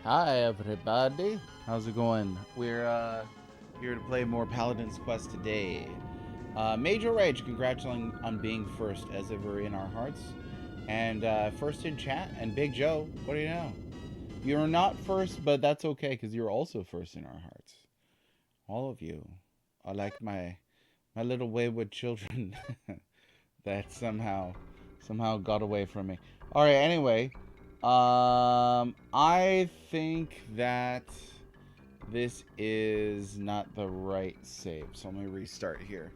Hi everybody, how's it going? We're here to play more Paladin's Quest today. Major Rage, congrats on being first as ever in our hearts. And first in chat, and Big Joe, what do you know? You're not first, but that's okay, because you're also first in our hearts. All of you are like my little wayward children that somehow got away from me. Alright, anyway. I think that this is not the right save, so let me restart here.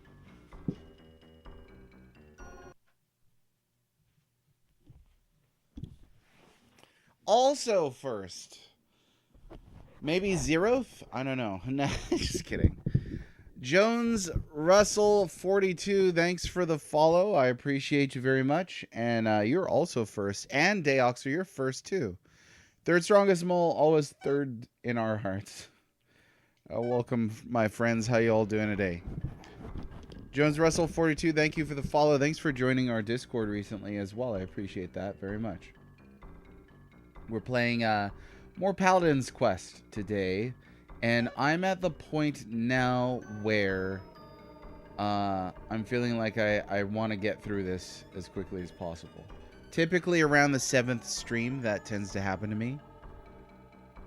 Also first. Maybe zeroth? I don't know. Nah, just kidding. Jones Russell 42, thanks for the follow. I appreciate you very much. And you're also first. And Dayoxer, you're first too. Third strongest mole, always third in our hearts. Welcome, my friends. How you all doing today? Jones Russell 42, thank you for the follow. Thanks for joining our Discord recently as well. I appreciate that very much. We're playing more Paladin's Quest today, and I'm at the point now where I'm feeling like I want to get through this as quickly as possible. Typically around the 7th stream, that tends to happen to me.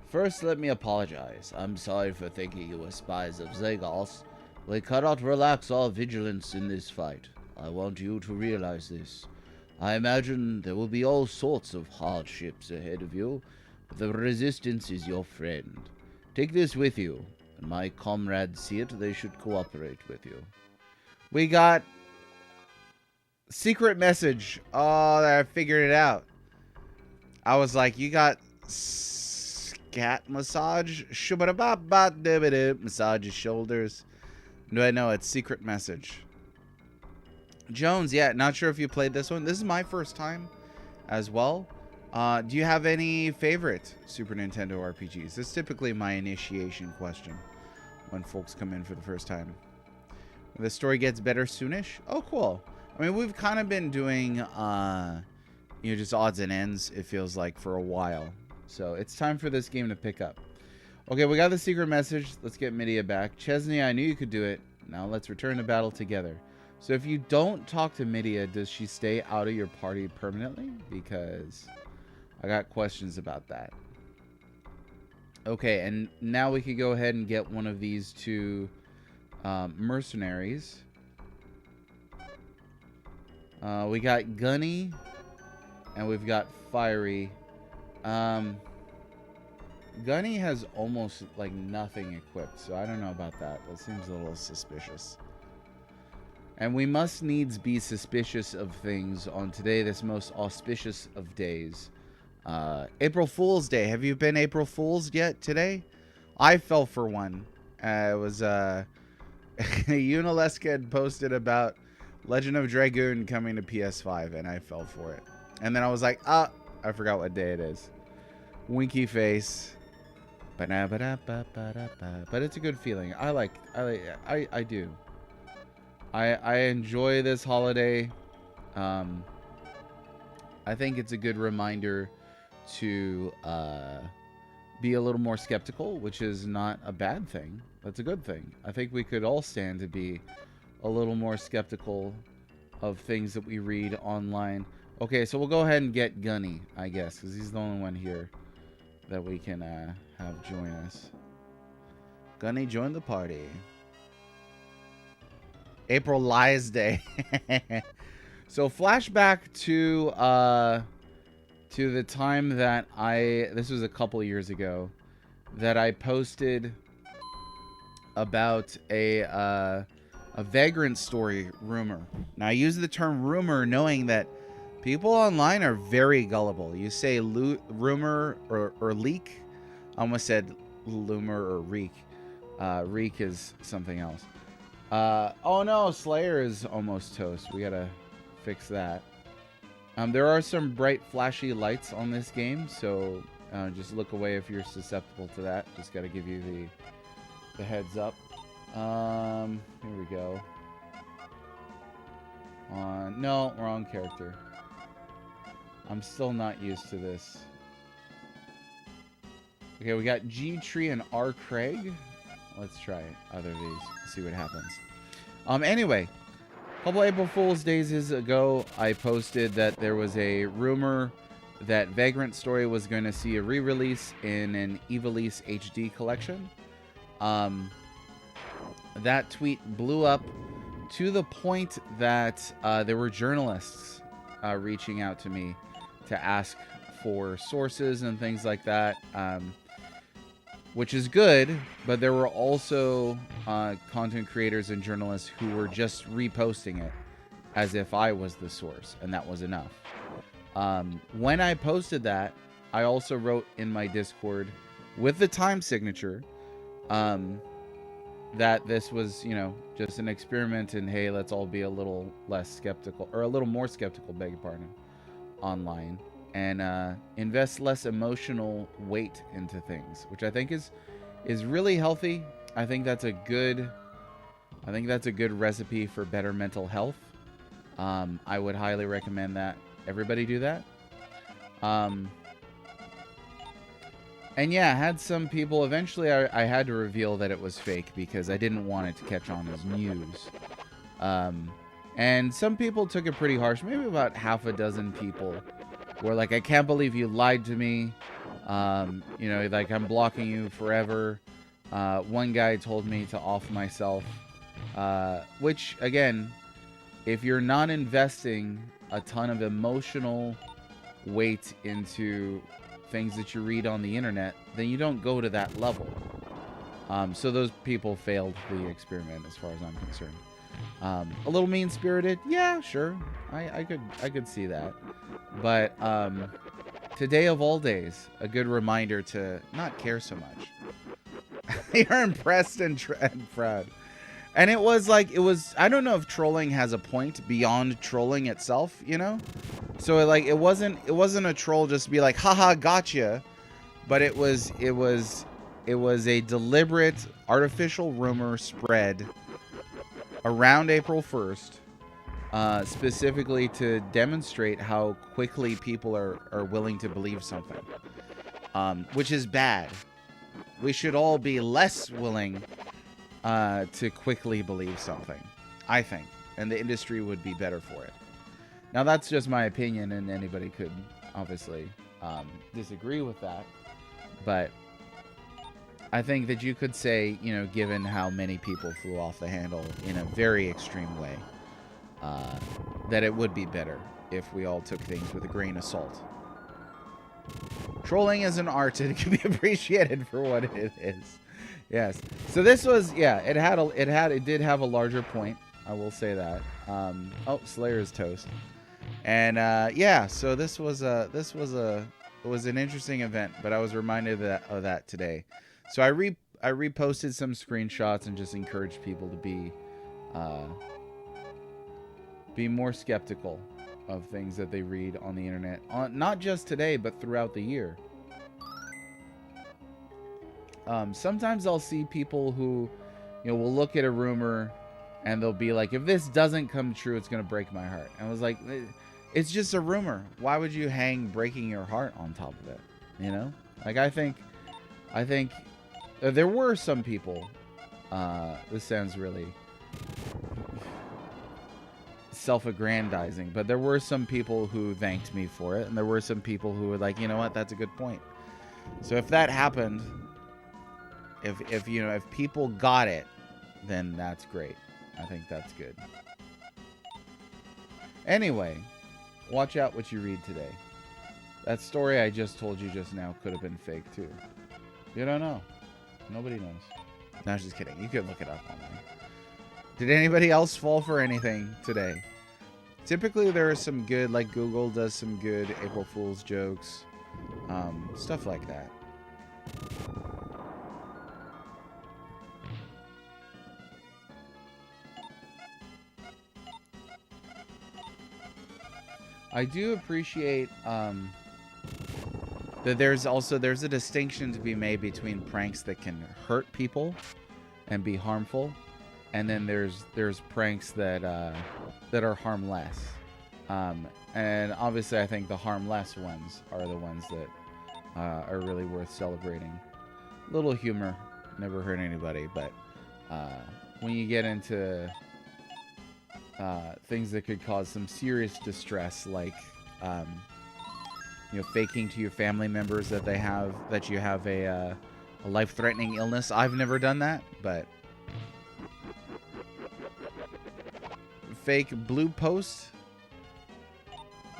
First, let me apologize. I'm sorry for thinking you were spies of Zagos. We cannot relax our vigilance in this fight. I want you to realize this. I imagine there will be all sorts of hardships ahead of you, but the resistance is your friend. Take this with you. When my comrades see it, they should cooperate with you. We got secret message. Oh, I figured it out. I was like, you got scat massage? Massage his shoulders. No, I know, it's secret message. Jones, yeah, not sure if you played this one. This is my first time as well. Do you have any favorite Super Nintendo RPGs? This is typically my initiation question when folks come in for the first time. The story gets better soonish? Oh, cool. I mean, we've kind of been doing, just odds and ends, it feels like, for a while. So it's time for this game to pick up. Okay, we got the secret message. Let's get Midia back. Chesney, I knew you could do it. Now let's return to battle together. So if you don't talk to Midia, does she stay out of your party permanently? Because I got questions about that. Okay, and now we could go ahead and get one of these two mercenaries. We got Gunny, and we've got Fiery. Gunny has almost like nothing equipped, so I don't know about that. That seems a little suspicious. And we must needs be suspicious of things on today, this most auspicious of days. April Fool's Day. Have you been April Fool's yet today? I fell for one. It was Unaleska had posted about Legend of Dragoon coming to PS5, and I fell for it. And then I was like, I forgot what day it is. Winky face. But it's a good feeling. I do. I enjoy this holiday. I think it's a good reminder to be a little more skeptical, which is not a bad thing. That's a good thing. I think we could all stand to be a little more skeptical of things that we read online. Okay, so we'll go ahead and get Gunny, I guess, because he's the only one here that we can have join us. Gunny, join the party. April Lies Day. So flashback to the time that this was a couple years ago, that I posted about a Vagrant story rumor. Now I use the term rumor knowing that people online are very gullible. You say rumor or leak. I almost said lumor or reek. Reek is something else. Oh no, Slayer is almost toast. We gotta fix that. There are some bright flashy lights on this game, so just look away if you're susceptible to that. Just gotta give you the heads up. Here we go. No, wrong character. I'm still not used to this. Okay, we got G Tree and R Craig. Let's try either of these. See what happens. Anyway, a couple April Fool's Days ago, I posted that there was a rumor that Vagrant Story was going to see a re-release in an Evilise HD collection. That tweet blew up to the point that there were journalists reaching out to me to ask for sources and things like that, which is good, but there were also content creators and journalists who were just reposting it as if I was the source, and that was enough. When I posted that, I also wrote in my Discord with the time signature that this was, you know, just an experiment, and hey, let's all be a little less skeptical, or a little more skeptical, beg your pardon, online, and invest less emotional weight into things, which I think is really healthy. I think that's a good recipe for better mental health. I would highly recommend that everybody do that. And yeah, I had some people, eventually I had to reveal that it was fake because I didn't want it to catch on as news. And some people took it pretty harsh. Maybe about half a dozen people were like, I can't believe you lied to me. You know, like, I'm blocking you forever. One guy told me to off myself. Which, again, if you're not investing a ton of emotional weight into things that you read on the internet, then you don't go to that level. So those people failed the experiment as far as I'm concerned. A little mean-spirited, yeah, sure, I could see that, but today of all days, a good reminder to not care so much. You're impressed and proud. And it was like, I don't know if trolling has a point beyond trolling itself, you know? So like, it wasn't a troll just to be like, haha, gotcha. But it was a deliberate artificial rumor spread around April 1st, specifically to demonstrate how quickly people are willing to believe something, which is bad. We should all be less willing to quickly believe something, I think, and the industry would be better for it. Now, that's just my opinion, and anybody could obviously disagree with that, but I think that you could say, you know, given how many people flew off the handle in a very extreme way, that it would be better if we all took things with a grain of salt. Trolling is an art, and it can be appreciated for what it is. Yes. So this was, yeah, it did have a larger point. I will say that. Oh, Slayer's toast. And yeah, so it was an interesting event, but I was reminded of that today. So I reposted some screenshots and just encouraged people to be more skeptical of things that they read on the internet, not just today, but throughout the year. Sometimes I'll see people who, you know, will look at a rumor and they'll be like, if this doesn't come true, it's going to break my heart. And I was like, it's just a rumor. Why would you hang breaking your heart on top of it? You know? Like, I think there were some people, this sounds really self-aggrandizing, but there were some people who thanked me for it, and there were some people who were like, you know what, that's a good point. So if that happened, if you know, if people got it, then that's great. I think that's good. Anyway, watch out what you read today. That story I just told you just now could have been fake too. You don't know. Nobody knows. No, I was just kidding. You could look it up online. Did anybody else fall for anything today? Typically there are some good, like Google does some good April Fool's jokes. Stuff like that. I do appreciate that there's a distinction to be made between pranks that can hurt people and be harmful, and then there's pranks that are harmless. And obviously I think the harmless ones are the ones that are really worth celebrating. Little humor. Never hurt anybody, but when you get into things that could cause some serious distress, like you know, faking to your family members that you have a life-threatening illness. I've never done that, but fake blue post.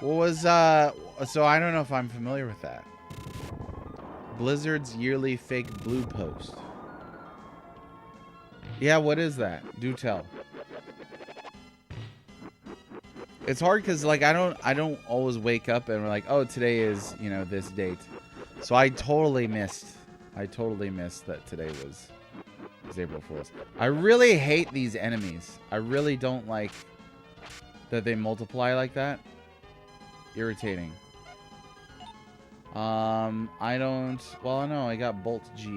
What was so I don't know if I'm familiar with that. Blizzard's yearly fake blue post. Yeah, what is that? Do tell. It's hard because like I don't always wake up and we're like, oh, today is, you know, this date. So I totally missed that today was April Fool's. I really hate these enemies. I really don't like that they multiply like that. Irritating. I don't. Well, no, I got Bolt G,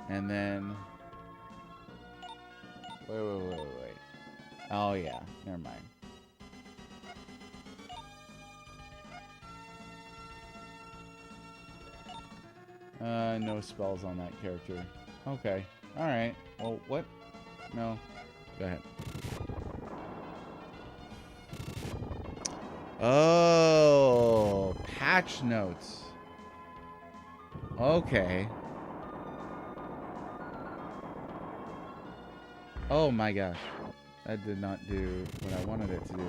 and then. Wait. Oh yeah, never mind. No spells on that character. Okay. Alright. Well, what? No. Go ahead. Oh, patch notes. Okay. Oh my gosh. That did not do what I wanted it to do.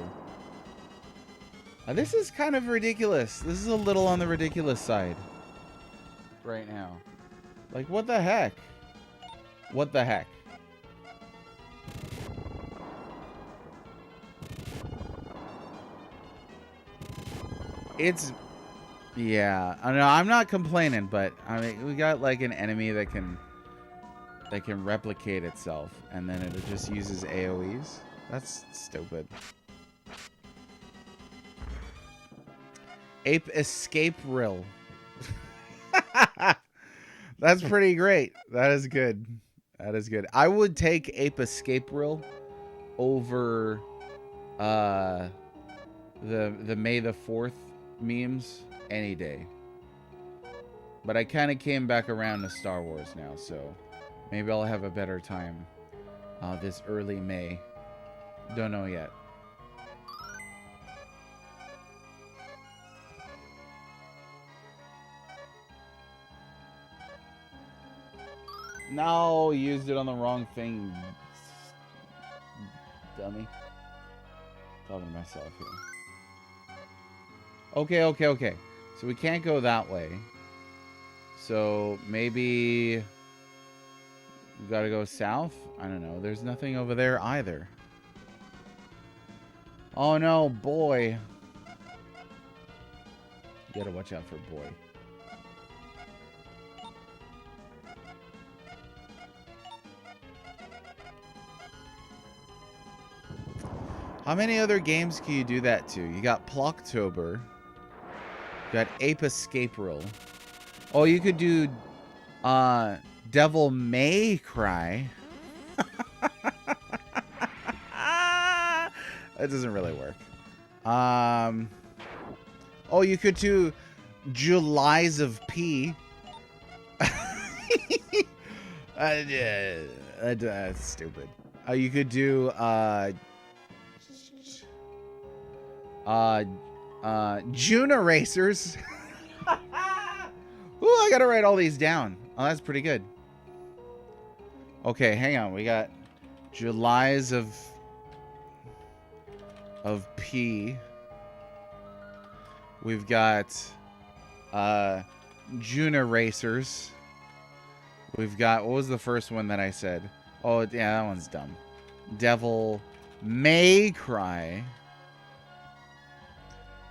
This is kind of ridiculous. This is a little on the ridiculous side right now. Like, what the heck? What the heck? It's, yeah. I know, I'm not complaining, but I mean, we got like an enemy that can replicate itself, and then it just uses AoEs. That's stupid. Ape Escape Rill. That's pretty great. That is good. That is good. I would take Ape Escape Rill over the May the 4th memes any day. But I kind of came back around to Star Wars now, so maybe I'll have a better time this early May. Don't know yet. No, used it on the wrong thing. Dummy. Talking to myself here. Okay. So we can't go that way. So maybe we gotta go south? I don't know. There's nothing over there either. Oh no, boy. You gotta watch out for boy. How many other games can you do that to? You got Plocktober. You got Ape Escape Rill. Oh, you could do Devil May Cry. That doesn't really work. Oh, you could do Julies of P. That's stupid. You could do June Erasers. Ooh, I gotta write all these down. Oh, that's pretty good. Okay, hang on. We got Julies of P. We've got June Erasers. We've got, what was the first one that I said? Oh, yeah, that one's dumb. Devil May Cry.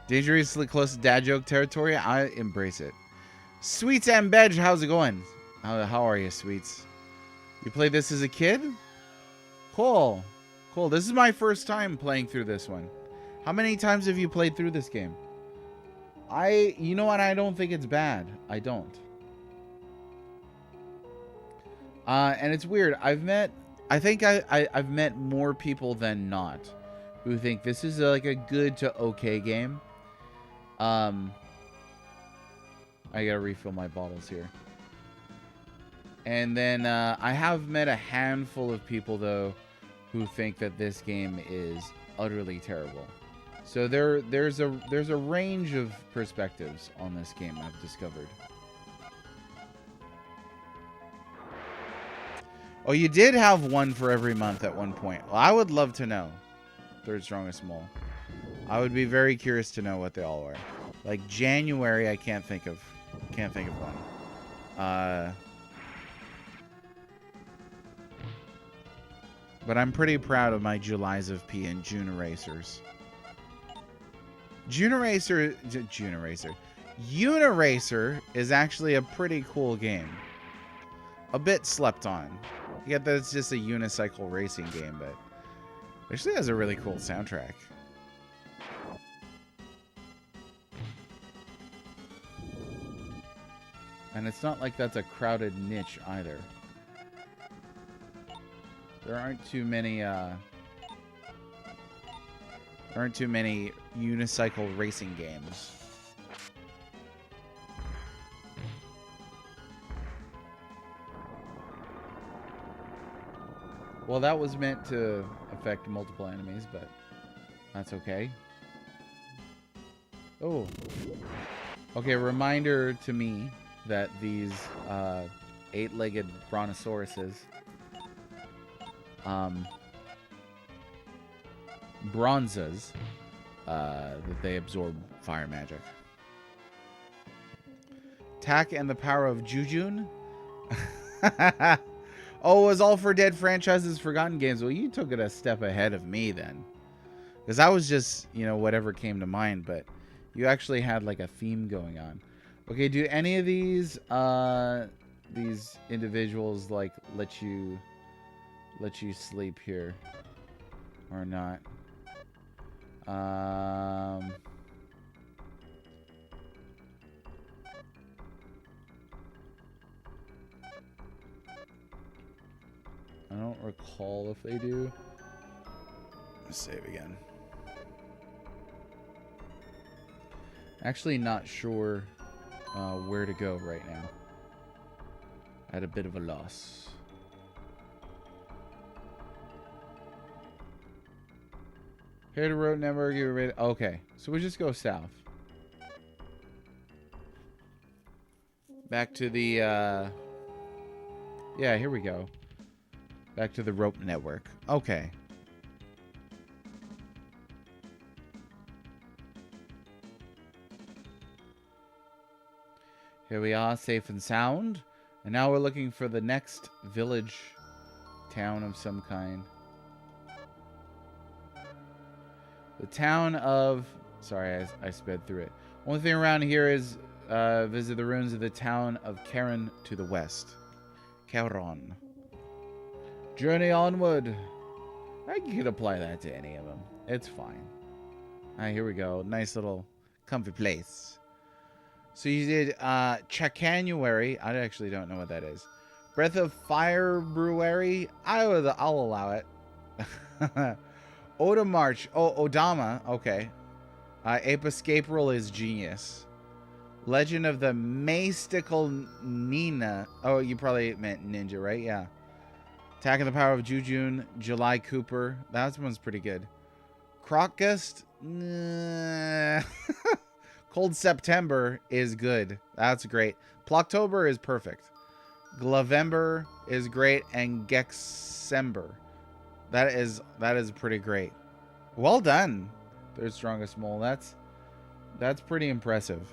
Dangerously close to dad joke territory. I embrace it. Sweets and Bedge, how's it going? How are you, Sweets? You played this as a kid? Cool. Cool. This is my first time playing through this one. How many times have you played through this game? You know what? I don't think it's bad. I don't. And it's weird. I think I've met more people than not who think this is like a good to okay game. I gotta refill my bottles here. And then I have met a handful of people, though, who think that this game is utterly terrible. So there's a range of perspectives on this game I've discovered. Oh, you did have one for every month at one point. Well, I would love to know. Third strongest mole. I would be very curious to know what they all are. Like January, I can't think of one. But I'm pretty proud of my Julys of P and June Erasers. Uniracer is actually a pretty cool game. A bit slept on. You get that it's just a unicycle racing game, but it actually has a really cool soundtrack. And it's not like that's a crowded niche either. There aren't too many unicycle racing games. Well, that was meant to affect multiple enemies, but that's okay. Oh. Okay, reminder to me that these 8-legged brontosauruses, bronzas, that they absorb fire magic. Tak and the Power of Jujun. Oh, it was all for Dead franchises, forgotten games. Well, you took it a step ahead of me then. Because I was just, you know, whatever came to mind, but you actually had like a theme going on. Okay, do any of these individuals like let you sleep here or not? I don't recall if they do. Let's save again. Actually not sure where to go right now. At a bit of a loss. Here to road network, you ready? Okay, so we just go south. Back to the yeah, here we go. Back to the rope network. Okay. Here we are, safe and sound. And now we're looking for the next village, town of some kind. The town of... Sorry, I sped through it. Only thing around here is visit the ruins of the town of Karen to the west. Charon. Journey onward. I could apply that to any of them. It's fine. Alright, here we go. Nice little comfy place. So you did Chacanuary. I actually don't know what that is. Breath of Fire Brewery. I'll allow it. Oda March. Oh, Odama. Okay. Ape Escape Rule is genius. Legend of the Mystical Nina. Oh, you probably meant Ninja, right? Yeah. Attack of the Power of Jujun. July Cooper. That one's pretty good. Crocgust. Nah. Cold September is good. That's great. Plocktober is perfect. Glovember is great. And Gexember. That is pretty great. Well done. Third strongest mole. That's pretty impressive.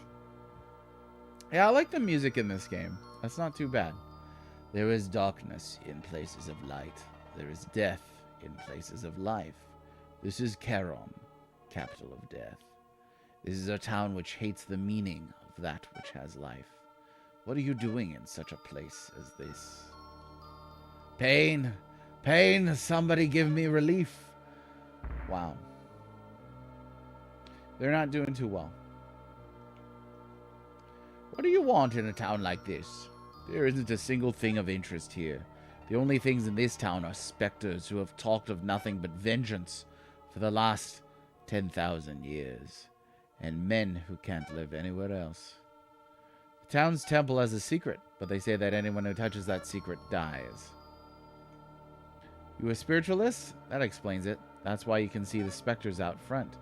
Yeah, I like the music in this game. That's not too bad. There is darkness in places of light. There is death in places of life. This is Charon, capital of death. This is a town which hates the meaning of that which has life. What are you doing in such a place as this? Pain! Pain! Somebody give me relief! Wow. They're not doing too well. What do you want in a town like this? There isn't a single thing of interest here. The only things in this town are specters who have talked of nothing but vengeance for the last 10,000 years. And men who can't live anywhere else. The town's temple has a secret, but they say that anyone who touches that secret dies. You a spiritualist? That explains it. That's why you can see the specters out front.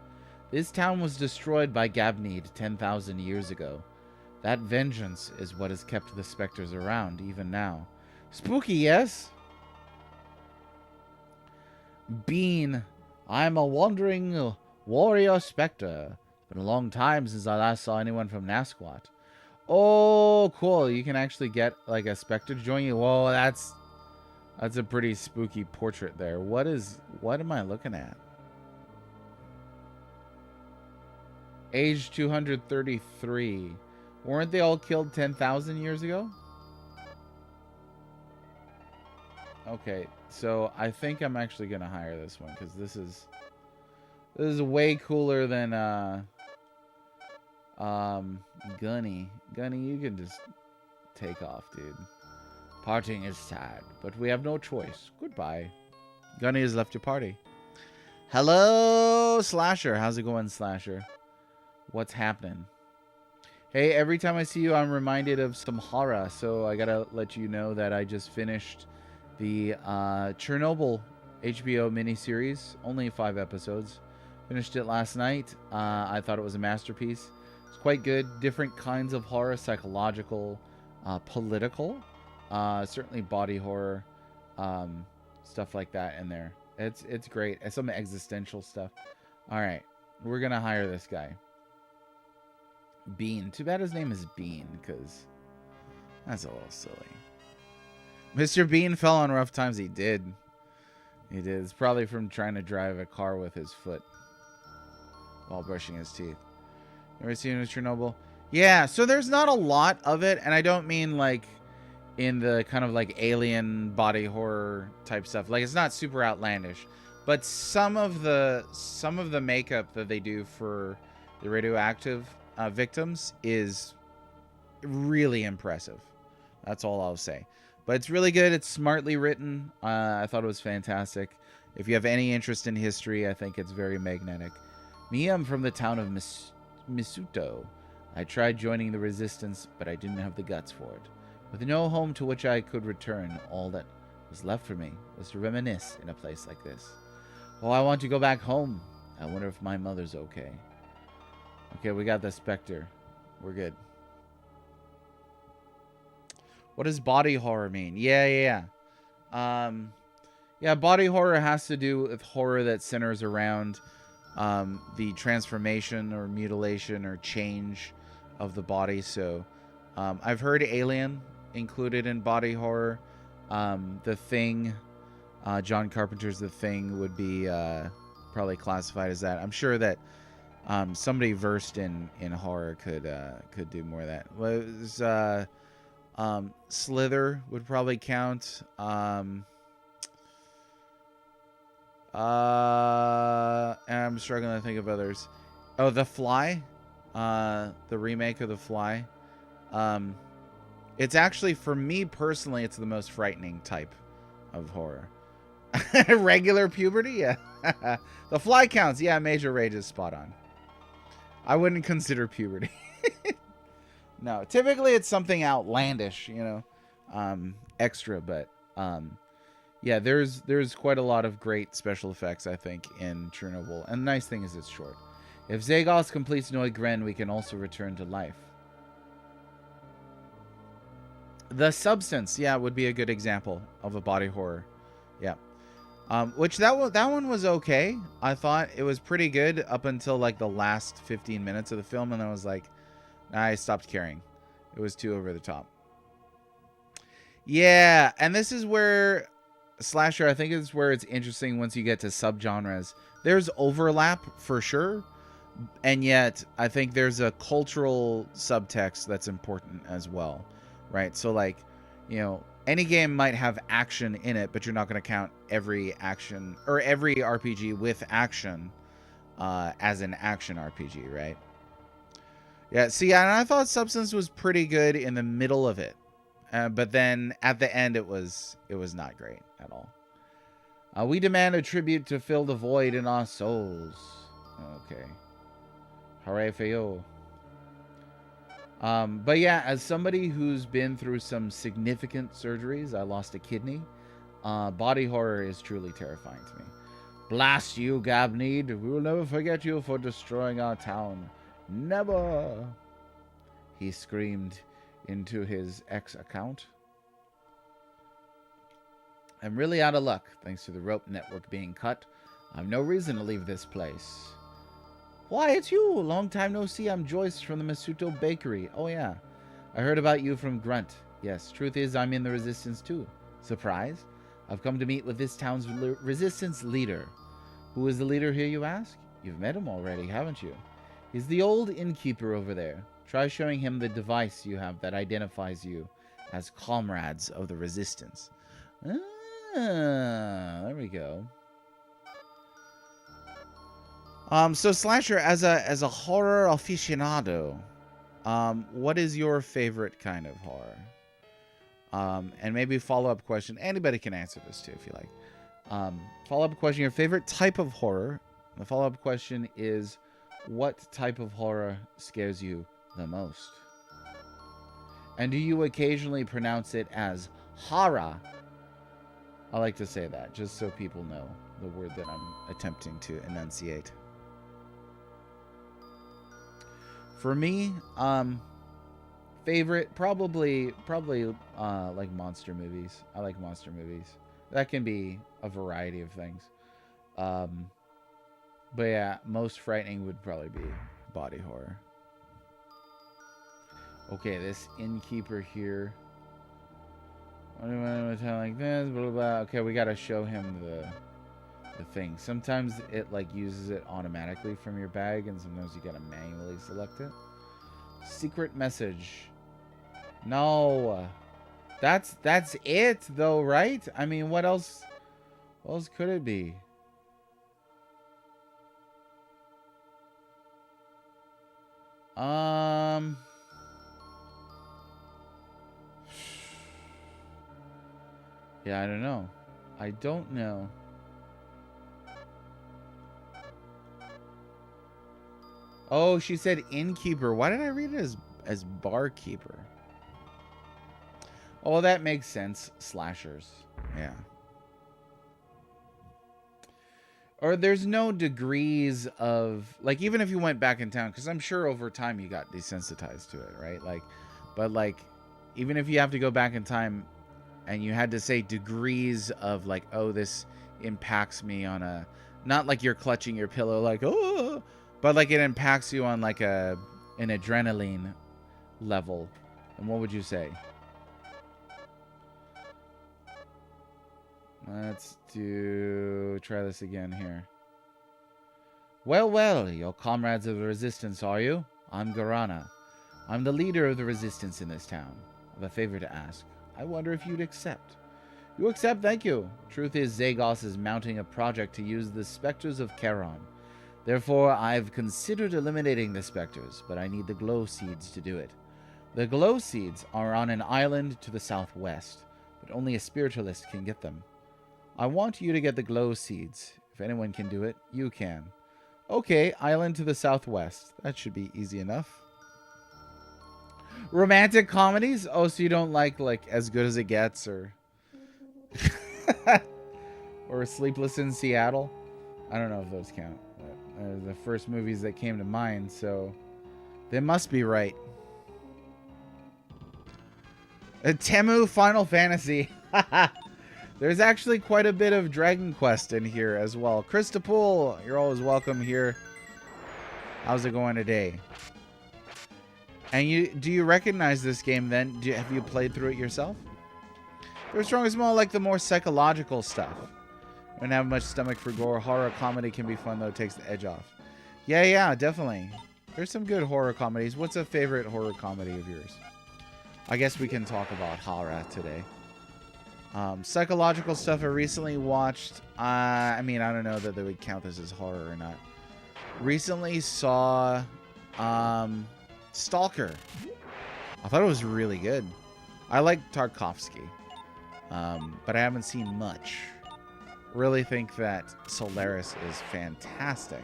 This town was destroyed by Gabnede 10,000 years ago. That vengeance is what has kept the specters around, even now. Spooky, yes? Bean. I'm a wandering warrior specter. It's been a long time since I last saw anyone from Nasquat. Oh, cool. You can actually get, like, a specter to join you. Whoa, that's a pretty spooky portrait there. What am I looking at? Age 233. Weren't they all killed 10,000 years ago? Okay, so I think I'm actually gonna hire this one because this is way cooler than Gunny. Gunny, you can just take off, dude. Parting is sad, but we have no choice. Goodbye. Gunny has left your party. Hello, Slasher. How's it going, Slasher? What's happening? Hey, every time I see you, I'm reminded of some horror. So I gotta let you know that I just finished the Chernobyl HBO miniseries. Only 5 episodes. Finished it last night. I thought it was a masterpiece. It's quite good. Different kinds of horror, psychological, political, certainly body horror, stuff like that in there. It's great. Some existential stuff. All right, we're gonna hire this guy. Bean. Too bad his name is Bean, because that's a little silly. Mr. Bean fell on rough times. He did. He did. It's probably from trying to drive a car with his foot while brushing his teeth. Ever seen Chernobyl? Yeah, so there's not a lot of it, and I don't mean like in the kind of like alien body horror type stuff. Like, it's not super outlandish, but some of the makeup that they do for the radioactive victims is really impressive. That's all I'll say. But it's really good. It's smartly written. I thought it was fantastic. If you have any interest in history, I think it's very magnetic. Me, I'm from the town of Misuto. I tried joining the resistance, but I didn't have the guts for it. With no home to which I could return, all that was left for me was to reminisce in a place like this. Oh, I want to go back home. I wonder if my mother's okay. Okay, we got the Spectre. We're good. What does body horror mean? Yeah. Yeah, body horror has to do with horror that centers around the transformation or mutilation or change of the body. So I've heard Alien included in body horror. The Thing, John Carpenter's The Thing would be probably classified as that. I'm sure that somebody versed in horror could do more of that. Slither would probably count. And I'm struggling to think of others. Oh, The Fly, the remake of The Fly. It's actually, for me personally, it's the most frightening type of horror. Regular puberty, yeah. The Fly counts, yeah. Major Rage is spot on. I wouldn't consider puberty. No, typically it's something outlandish, you know, extra, but yeah, there's quite a lot of great special effects, I think, in Chernobyl. And the nice thing is it's short. If Zagos completes Neugren, we can also return to life. The Substance, yeah, would be a good example of a body horror. Yeah. Which that one was okay. I thought it was pretty good up until like the last 15 minutes of the film, and then I was like, I stopped caring. It was too over the top. Yeah, and this is where Slasher, I think, is where it's interesting once you get to subgenres. There's overlap for sure, and yet I think there's a cultural subtext that's important as well, right? So like, you know, any game might have action in it, but you're not going to count every action or every RPG with action as an action RPG, right? Yeah, see, and I thought Substance was pretty good in the middle of it. But then at the end, it was not great at all. We demand a tribute to fill the void in our souls. Okay. Hooray for you. But yeah, as somebody who's been through some significant surgeries, I lost a kidney. Body horror is truly terrifying to me. Blast you, Gabneed. We will never forget you for destroying our town. Never. He screamed into his X account. I'm really out of luck, thanks to the rope network being cut. I've no reason to leave this place. Why, it's you! Long time no see. I'm Joyce from the Masuto Bakery. Oh, yeah. I heard about you from Grunt. Yes, truth is, I'm in the Resistance, too. Surprise? I've come to meet with this town's Resistance leader. Who is the leader here, you ask? You've met him already, haven't you? He's the old innkeeper over there. Try showing him the device you have that identifies you as comrades of the Resistance. There we go. So Slasher, as a horror aficionado, what is your favorite kind of horror? And maybe follow-up question. Anybody can answer this too if you like. Follow-up question, your favorite type of horror. The follow-up question is, what type of horror scares you the most? And do you occasionally pronounce it as horror? I like to say that, just so people know the word that I'm attempting to enunciate. For me, favorite, probably like monster movies. I like monster movies. That can be a variety of things. But yeah, most frightening would probably be body horror. Okay, this innkeeper here. What do I want to tell like this? Blah, blah, blah. Okay, we gotta show him the thing. Sometimes it like uses it automatically from your bag, and sometimes you gotta manually select it. Secret message. No, that's it though, right? I mean, what else? What else could it be? Yeah, I don't know. I don't know. Oh, she said innkeeper. Why did I read it as barkeeper? Oh, that makes sense. Slashers. Yeah. Or there's no degrees of, like, even if you went back in town, because I'm sure over time you got desensitized to it, right? Like, but like, even if you have to go back in time and you had to say degrees of like, oh, this impacts me on a, not like you're clutching your pillow like, oh, but like it impacts you on like an adrenaline level. And what would you say? Let's try this again here. Well, you're comrades of the Resistance, are you? I'm Garana. I'm the leader of the Resistance in this town. I have a favor to ask. I wonder if you'd accept. You accept, thank you. Truth is, Zagos is mounting a project to use the Spectres of Charon. Therefore, I've considered eliminating the Spectres, but I need the glow seeds to do it. The glow seeds are on an island to the southwest, but only a spiritualist can get them. I want you to get the glow seeds. If anyone can do it, you can. Okay, island to the southwest. That should be easy enough. Romantic comedies? Oh, so you don't like As Good as It Gets or or Sleepless in Seattle? I don't know if those count. But the first movies that came to mind, so they must be right. Temu Final Fantasy. There's actually quite a bit of Dragon Quest in here as well. Christopool, you're always welcome here. How's it going today? And do you recognize this game then? Have you played through it yourself? They're strong as more like the more psychological stuff. I don't have much stomach for gore. Horror comedy can be fun though, it takes the edge off. Yeah, definitely. There's some good horror comedies. What's a favorite horror comedy of yours? I guess we can talk about horror today. Psychological stuff I recently watched. I mean, I don't know that they would count this as horror or not. Recently saw Stalker. I thought it was really good. I like Tarkovsky, but I haven't seen much. Really think that Solaris is fantastic.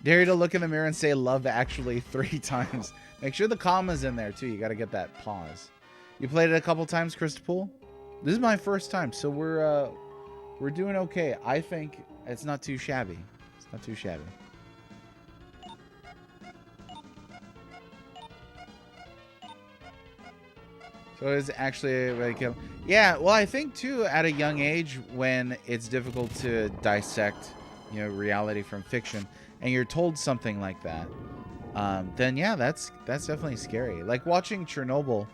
Dare you to look in the mirror and say "Love Actually" 3 times. Make sure the comma's in there too. You got to get that pause. You played it a couple times, Christopher? This is my first time, so we're doing okay. I think it's not too shabby. It's not too shabby. So it's actually like, yeah. Well, I think too, at a young age, when it's difficult to dissect, you know, reality from fiction, and you're told something like that, then yeah, that's definitely scary. Like watching Chernobyl.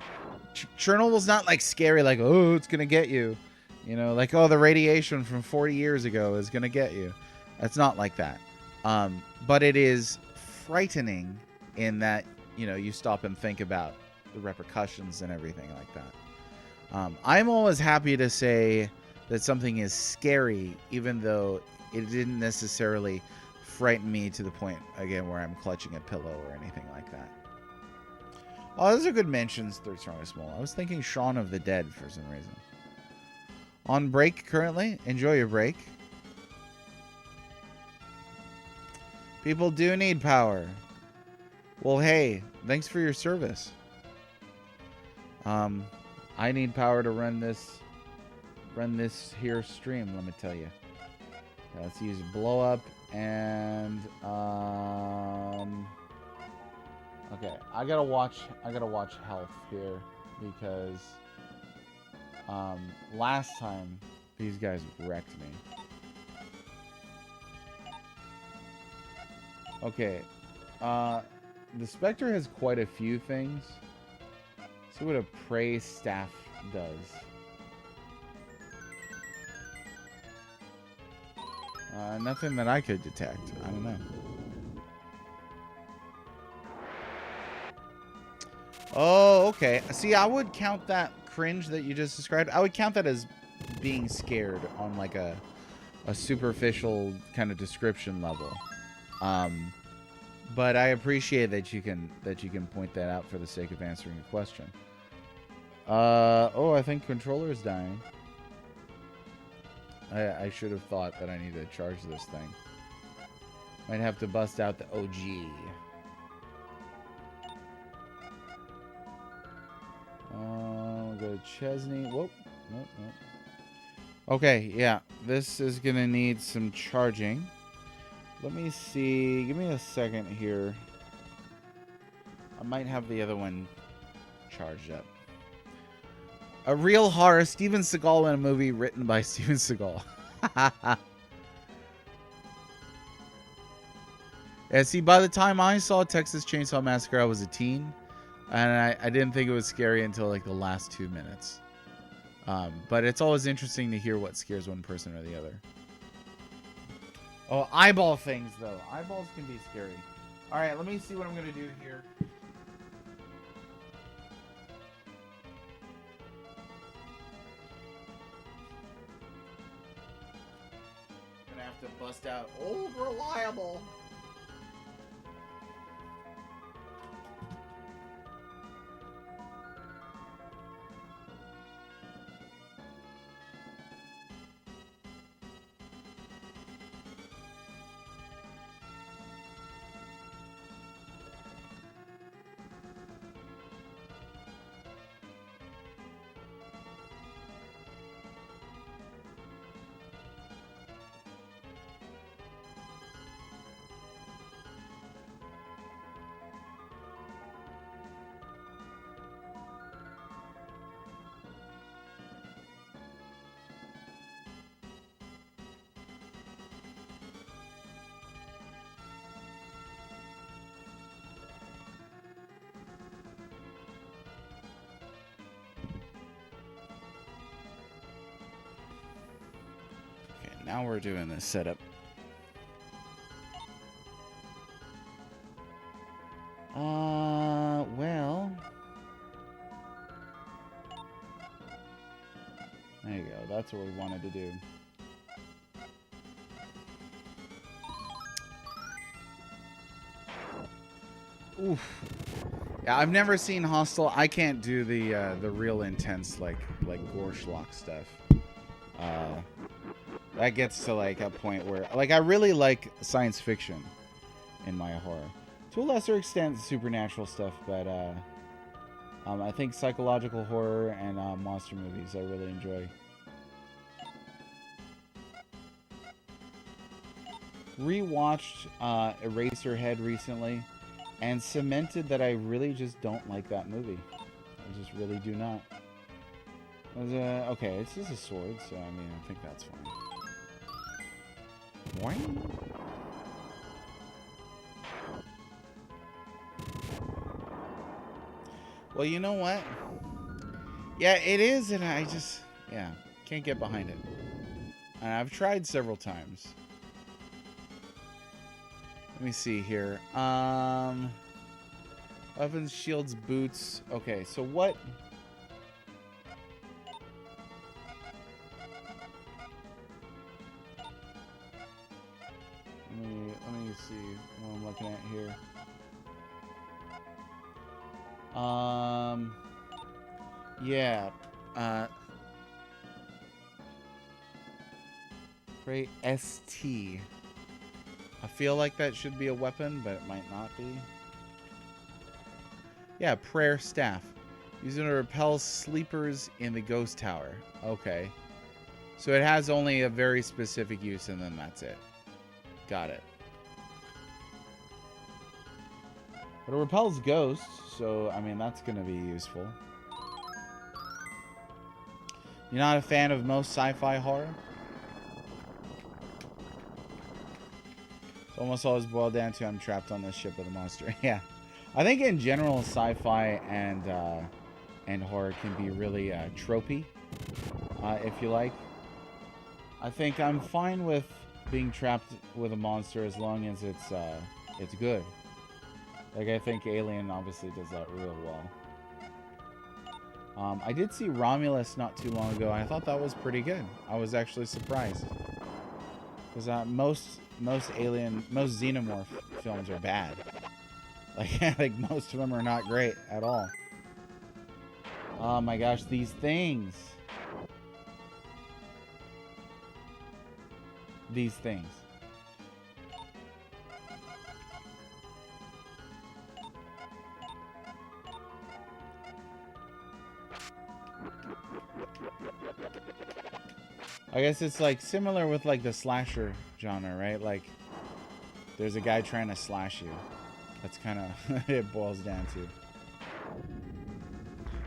Chernobyl's not like scary, like, oh, it's gonna get you, you know, like, oh, the radiation from 40 years ago is gonna get you. It's not like that. But it is frightening in that, you know, you stop and think about the repercussions and everything like that. I'm always happy to say that something is scary, even though it didn't necessarily frighten me to the point, again, where I'm clutching a pillow or anything like that. Oh, those are good mentions, Third Strongest Mole. I was thinking Shaun of the Dead for some reason. On break currently. Enjoy your break. People do need power. Well, hey, thanks for your service. I need power to run this here stream, let me tell you. Let's use blow up and okay, I gotta watch health here because last time these guys wrecked me. Okay, the Spectre has quite a few things. See what a prey staff does. Nothing that I could detect. I don't know. Oh, okay. See, I would count that cringe that you just described. I would count that as being scared on like a superficial kind of description level. But I appreciate that you can point that out for the sake of answering the question. Oh, I think controller is dying. I should have thought that I need to charge this thing. Might have to bust out the OG. We'll go to Chesney. Whoop. Nope, nope. Okay, yeah. This is going to need some charging. Let me see. Give me a second here. I might have the other one charged up. A real horror. Steven Seagal in a movie written by Steven Seagal. Yeah, see, by the time I saw Texas Chainsaw Massacre, I was a teen. And I didn't think it was scary until like the last 2 minutes. But it's always interesting to hear what scares one person or the other. Oh, eyeball things, though. Eyeballs can be scary. All right, let me see what I'm going to do here. I'm going to have to bust out Old Reliable. Now we're doing this setup. Well. There you go. That's what we wanted to do. Oof. Yeah, I've never seen Hostel. I can't do the real intense like gore schlock stuff. That gets to like a point where like I really like science fiction, in my horror. To a lesser extent, supernatural stuff, but I think psychological horror and monster movies I really enjoy. Rewatched Eraserhead recently and cemented that I really just don't like that movie. I just really do not. Okay, it's just a sword, so I mean, I think that's fine. Boing. Well, you know what? Yeah, it is, and I just, yeah, can't get behind it. And I've tried several times. Let me see here. Weapons, shields, boots. Okay, so what? Let me see what I'm looking at here. Yeah. Great ST. I feel like that should be a weapon, but it might not be. Yeah, prayer staff. Used to repel sleepers in the ghost tower. Okay. So it has only a very specific use, and then that's it. Got it. But it repels ghosts, so, I mean, that's going to be useful. You're not a fan of most sci-fi horror? It's almost always boiled down to I'm trapped on this ship with a monster. Yeah. I think in general, sci-fi and horror can be really tropey, if you like. I think I'm fine with being trapped with a monster as long as it's good. Like, I think Alien obviously does that real well. I did see Romulus not too long ago, and I thought that was pretty good. I was actually surprised. Because most Xenomorph films are bad. Like, most of them are not great at all. Oh my gosh, these things. These things. I guess it's like similar with like the slasher genre, right? Like there's a guy trying to slash you. That's kind of it boils down to.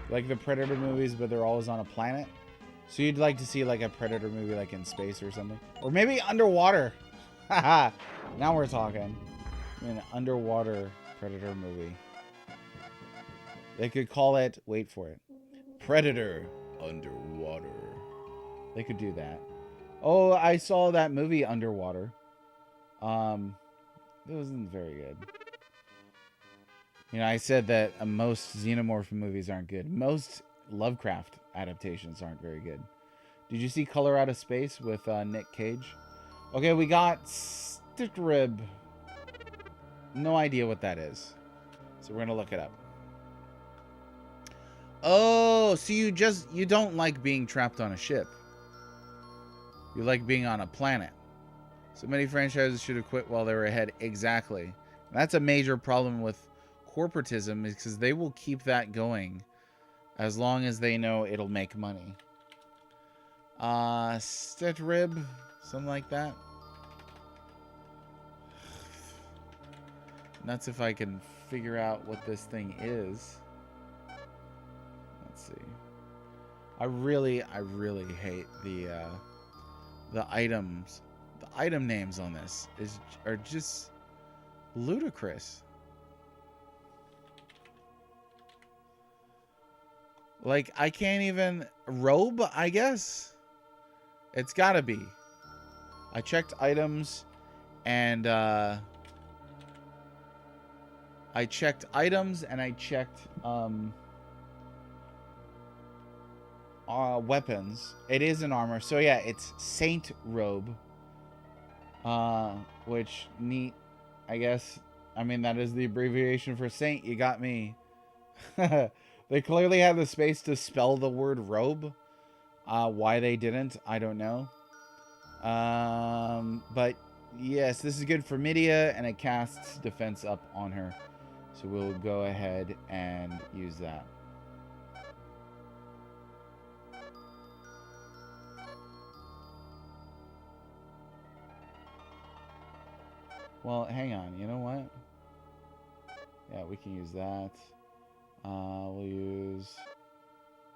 Like the Predator movies, but they're always on a planet. So you'd like to see like a Predator movie like in space or something. Or maybe underwater. Haha. Now we're talking. An underwater Predator movie. They could call it, wait for it, Predator Underwater. They could do that. Oh, I saw that movie Underwater. It wasn't very good. You know, I said that most Xenomorph movies aren't good. Most Lovecraft adaptations aren't very good. Did you see Color Out of Space with Nick Cage? Okay, we got Stick Rib. No idea what that is. So we're going to look it up. Oh, so you don't like being trapped on a ship. You like being on a planet. So many franchises should have quit while they were ahead. Exactly. And that's a major problem with corporatism, is because they will keep that going as long as they know it'll make money. Stet Rib, something like that. Nuts if I can figure out what this thing is. Let's see. I really hate the items. The item names on this are just ludicrous. Like, I can't even robe, I guess. It's gotta be. I checked items and I checked weapons. It is an armor. So yeah, it's Saint Robe. Which neat, I guess. I mean, that is the abbreviation for Saint. You got me. They clearly had the space to spell the word robe. Why they didn't, I don't know. But Yes, this is good for Midia, and it casts defense up on her. So we'll go ahead and use that. Well, hang on. You know what? Yeah, we can use that. We'll use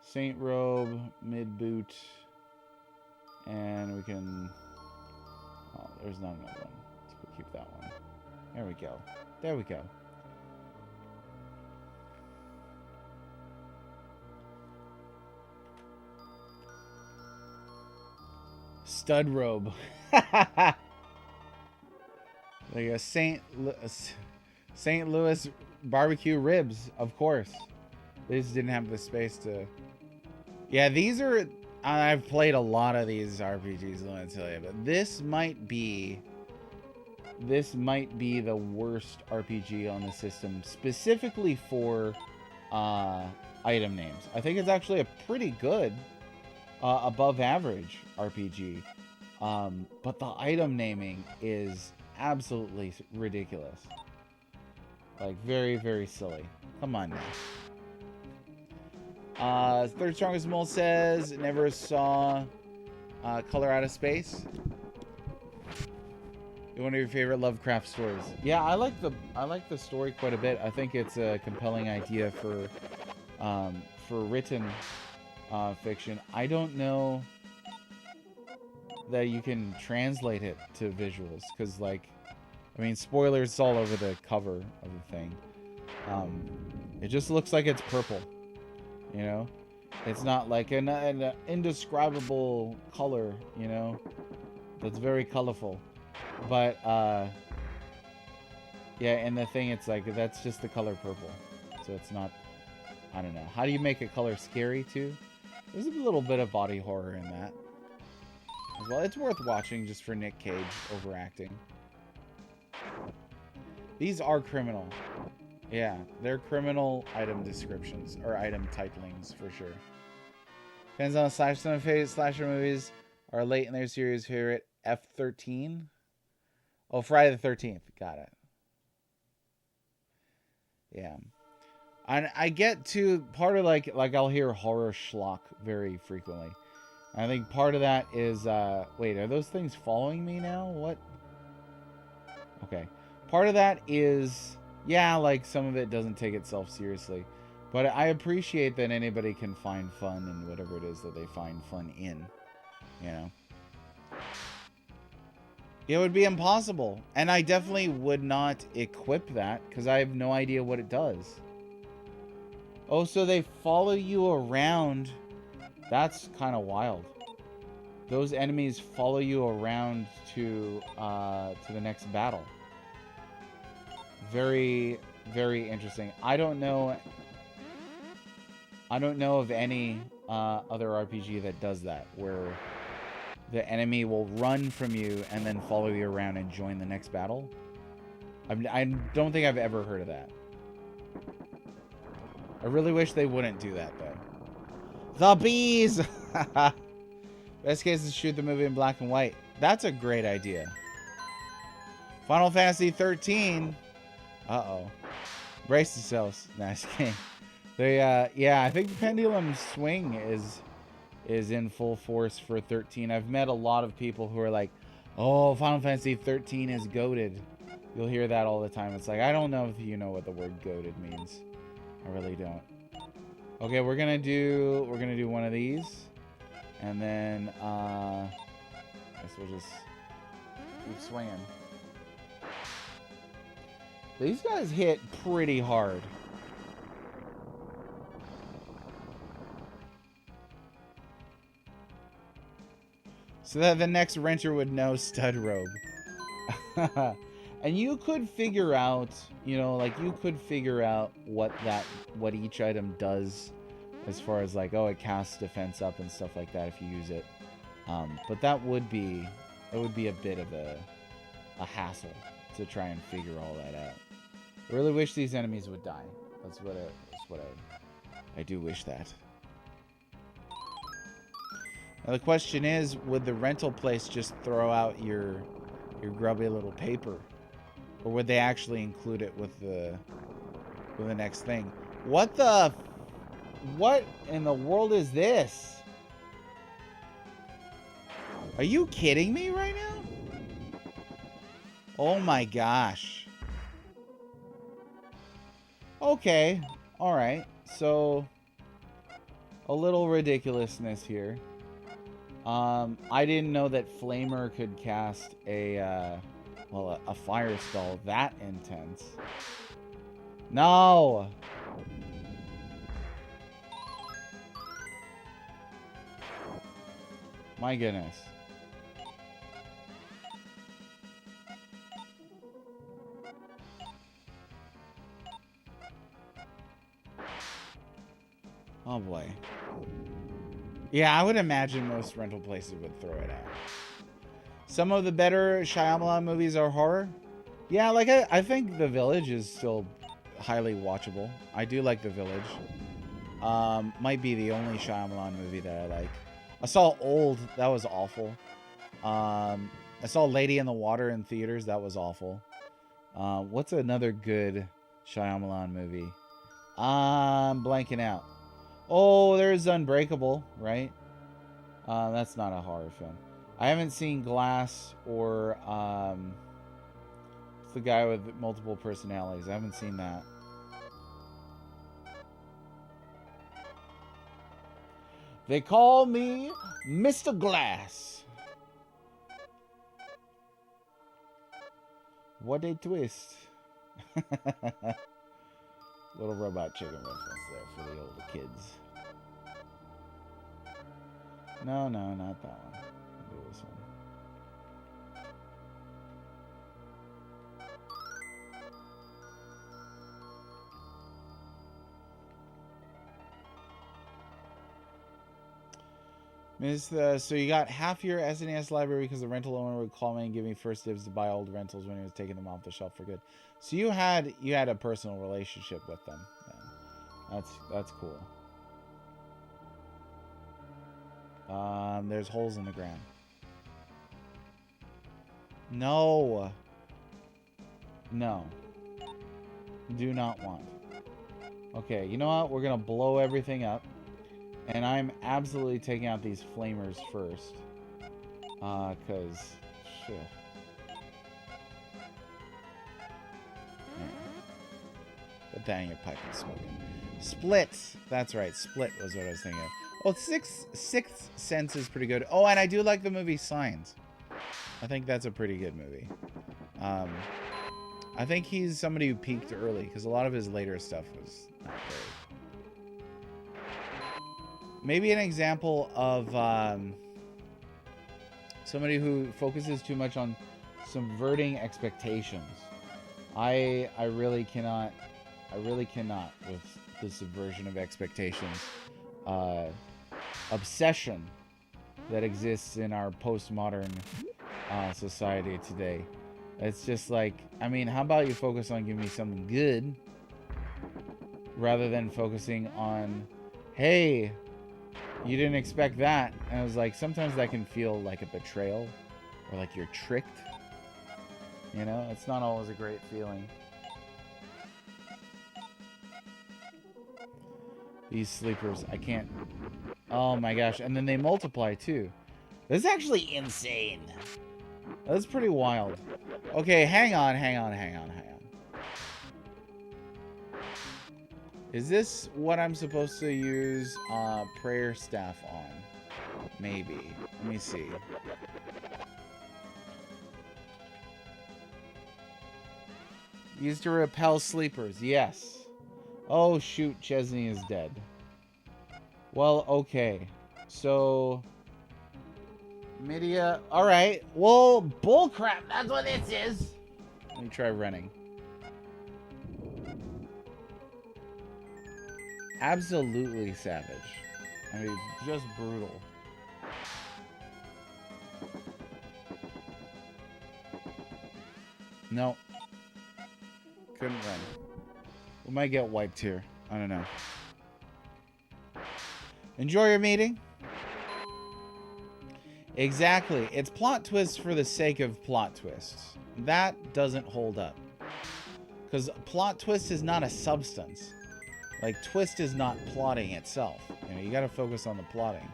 Saint Robe, Mid Boot, and we can... Oh, there's not another one. Let's keep that one. There we go. There we go. Stud Robe. Like a St. Louis barbecue ribs, of course. They just didn't have the space to... Yeah, these are... I've played a lot of these RPGs, let me tell you, but this might be the worst RPG on the system, specifically for item names. I think it's actually a pretty good, above average RPG, but the item naming is absolutely ridiculous. Like, very, very silly. Come on now. Third Strongest Mole says, never saw Color Out of Space. One of your favorite Lovecraft stories. Yeah, I like the story quite a bit. I think it's a compelling idea for written fiction. I don't know that you can translate it to visuals, because, like, I mean, spoilers all over the cover of the thing. It just looks like it's purple, you know? It's not like an indescribable color, you know? That's very colorful. But, yeah, and the thing, it's like, that's just the color purple. So it's not, I don't know. How do you make a color scary, too? There's a little bit of body horror in that as well. It's worth watching just for Nick Cage overacting. These are criminal. Yeah, they're criminal item descriptions, or item titlings, for sure. Depends on the slasher movies are late in their series favorite. F13? Oh, Friday the 13th. Got it. Yeah. I get to part of like I'll hear horror schlock very frequently. I think part of that is wait, are those things following me now? What? Okay. Part of that is, yeah, like some of it doesn't take itself seriously. But I appreciate that anybody can find fun in whatever it is that they find fun in. You know? It would be impossible. And I definitely would not equip that, because I have no idea what it does. Oh, so they follow you around. That's kind of wild. Those enemies follow you around to the next battle. Very, very interesting. I don't know of any other RPG that does that, where the enemy will run from you and then follow you around and join the next battle. I don't think I've ever heard of that. I really wish they wouldn't do that, though. The bees! Best case is shoot the movie in black and white. That's a great idea. Final Fantasy 13. Uh-oh. Brace yourselves. Nice game. They, yeah, I think the Pendulum Swing is in full force for 13. I've met a lot of people who are like, oh, Final Fantasy 13 is goated. You'll hear that all the time. It's like, I don't know if you know what the word goated means. I really don't. Okay, we're gonna do one of these, and then I guess we'll just keep swinging. These guys hit pretty hard. So that the next renter would know Stud Robe. And you could figure out, you know, like you could figure out what each item does, as far as like, oh, it casts defense up and stuff like that if you use it. But that would be a bit of a hassle to try and figure all that out. I really wish these enemies would die. That's what I do wish that. Now the question is, would the rental place just throw out your your grubby little paper? Or would they actually include it with the next thing? What in the world is this? Are you kidding me right now? Oh my gosh. Okay. All right. So a little ridiculousness here. I didn't know that Flamer could cast a fire spell that intense. No. My goodness. Oh boy. Yeah, I would imagine most rental places would throw it out. Some of the better Shyamalan movies are horror. Yeah, like I think The Village is still highly watchable. I do like The Village. Might be the only Shyamalan movie that I like. I saw Old. That was awful. I saw Lady in the Water in theaters. That was awful. What's another good Shyamalan movie? I'm blanking out. Oh, there's Unbreakable, right? That's not a horror film. I haven't seen Glass or it's the guy with multiple personalities. I haven't seen that. They call me Mr. Glass. What a twist. Little Robot Chicken reference there for the older kids. No, not that one. I'll do this one. So you got half your SNES library because the rental owner would call me and give me first dibs to buy old rentals when he was taking them off the shelf for good. So you had a personal relationship with them. Yeah. That's cool. There's holes in the ground. No. Do not want. Okay, you know what? We're gonna blow everything up. And I'm absolutely taking out these flamers first. Cause shit. Put that in your pipe and smoke it. Splits. That's right. Split was what I was thinking of. Well, Sixth Sense is pretty good. Oh, and I do like the movie Signs. I think that's a pretty good movie. I think he's somebody who peaked early because a lot of his later stuff was not great. Maybe an example of somebody who focuses too much on subverting expectations. I really cannot with the subversion of expectations obsession that exists in our postmodern society today. It's just like, I mean, how about you focus on giving me something good rather than focusing on, hey, you didn't expect that. And I was like, sometimes that can feel like a betrayal or like you're tricked. You know, it's not always a great feeling. These sleepers, I can't. Oh my gosh. And then they multiply too. This is actually insane. That's pretty wild. Okay, hang on. Is this what I'm supposed to use prayer staff on? Maybe. Let me see. Used to repel sleepers. Yes. Oh, shoot. Chesney is dead. Well, okay. So, Midia. Alright. Well, bullcrap. That's what this is. Let me try running. Absolutely savage. I mean, just brutal. No. Couldn't run. We might get wiped here. I don't know. Enjoy your meeting. Exactly. It's plot twists for the sake of plot twists. That doesn't hold up. Because plot twist is not a substance. Like, twist is not plotting itself. You know, you gotta focus on the plotting.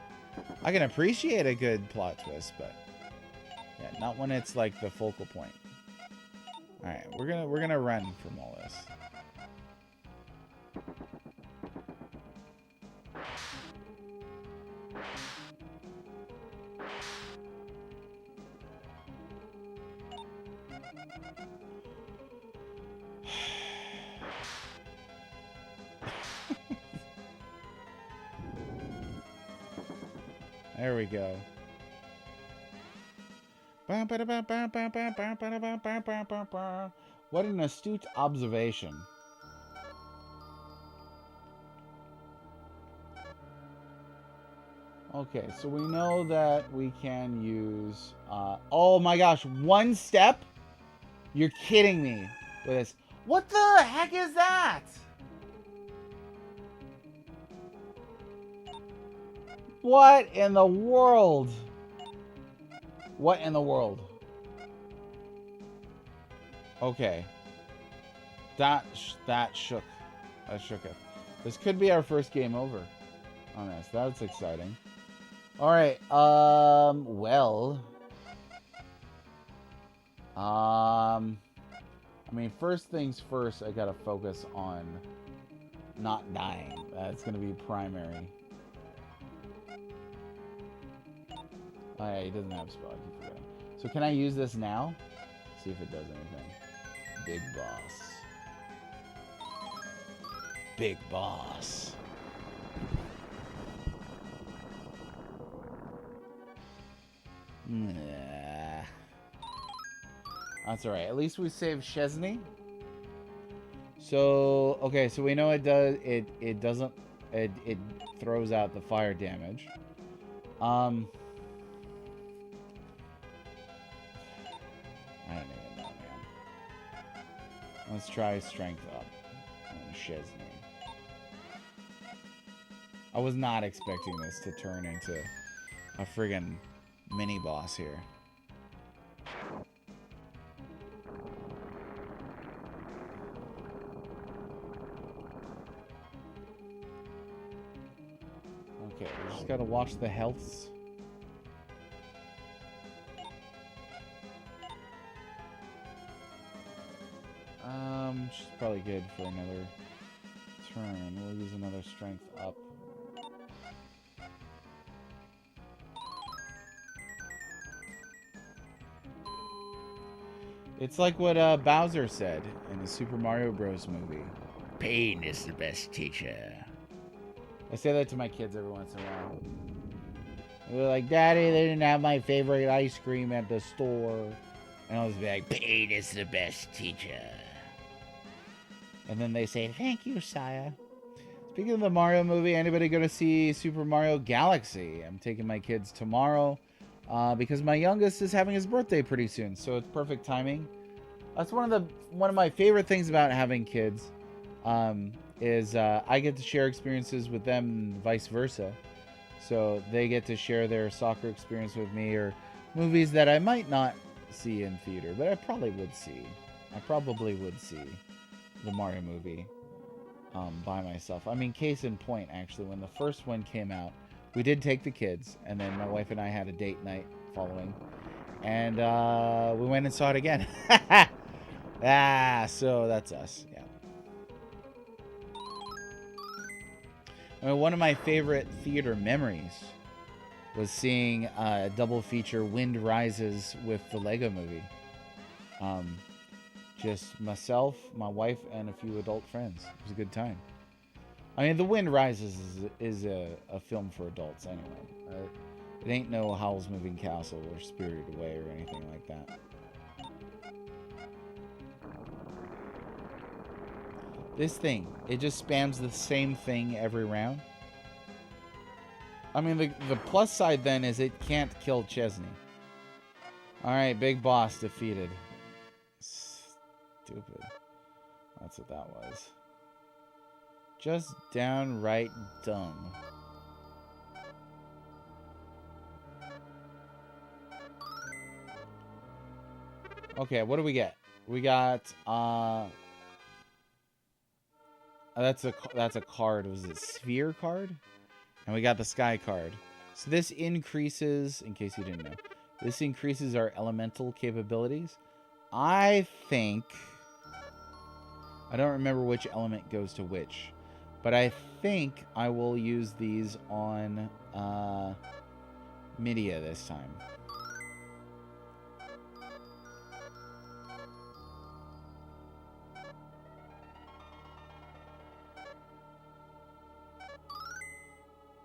I can appreciate a good plot twist, but yeah, not when it's like the focal point. Alright, we're gonna run from all this. There we go. What an astute observation. Okay, so we know that we can use... oh my gosh, one step? You're kidding me with this. What the heck is that? What in the world? What in the world? Okay. That shook. That shook it. This could be our first game over on this. That's exciting. Alright, well... I mean, first things first, I gotta focus on not dying. That's gonna be primary. Oh yeah, he doesn't have spell. I keep forgetting. So can I use this now? See if it does anything. Big boss. Big boss. Nah. That's alright. At least we saved Chesney. So, okay, so we know it does, it doesn't, it throws out the fire damage. I don't even know, man. Let's try strength up on Chesney. I was not expecting this to turn into a friggin' mini boss here. Okay, we just gotta watch the healths. Which is probably good for another turn. We'll use another strength up. It's like what Bowser said in the Super Mario Bros. Movie. Pain is the best teacher. I say that to my kids every once in a while. They're like, Daddy, they didn't have my favorite ice cream at the store. And I'll just be like, pain is the best teacher. And then they say, thank you, sire. Speaking of the Mario movie, anybody go to see Super Mario Galaxy? I'm taking my kids tomorrow because my youngest is having his birthday pretty soon, so it's perfect timing. That's one of my favorite things about having kids is I get to share experiences with them and vice versa. So they get to share their soccer experience with me or movies that I might not see in theater, but I probably would see. I probably would see the Mario movie by myself. I mean, case in point, actually, when the first one came out, we did take the kids, and then my wife and I had a date night following, and we went and saw it again. So that's us, yeah. I mean, one of my favorite theater memories was seeing a double feature Wind Rises with the Lego movie. Just myself, my wife, and a few adult friends. It was a good time. I mean, The Wind Rises is a film for adults anyway. It ain't no Howl's Moving Castle or Spirited Away or anything like that. This thing, it just spams the same thing every round. I mean, the plus side then is it can't kill Chesney. Alright, big boss defeated. Stupid. That's what that was. Just downright dumb. Okay, what do we get? We got that's a card. Was it sphere card? And we got the sky card. So this increases, in case you didn't know, this increases our elemental capabilities. I think, I don't remember which element goes to which, but I think I will use these on Midia this time.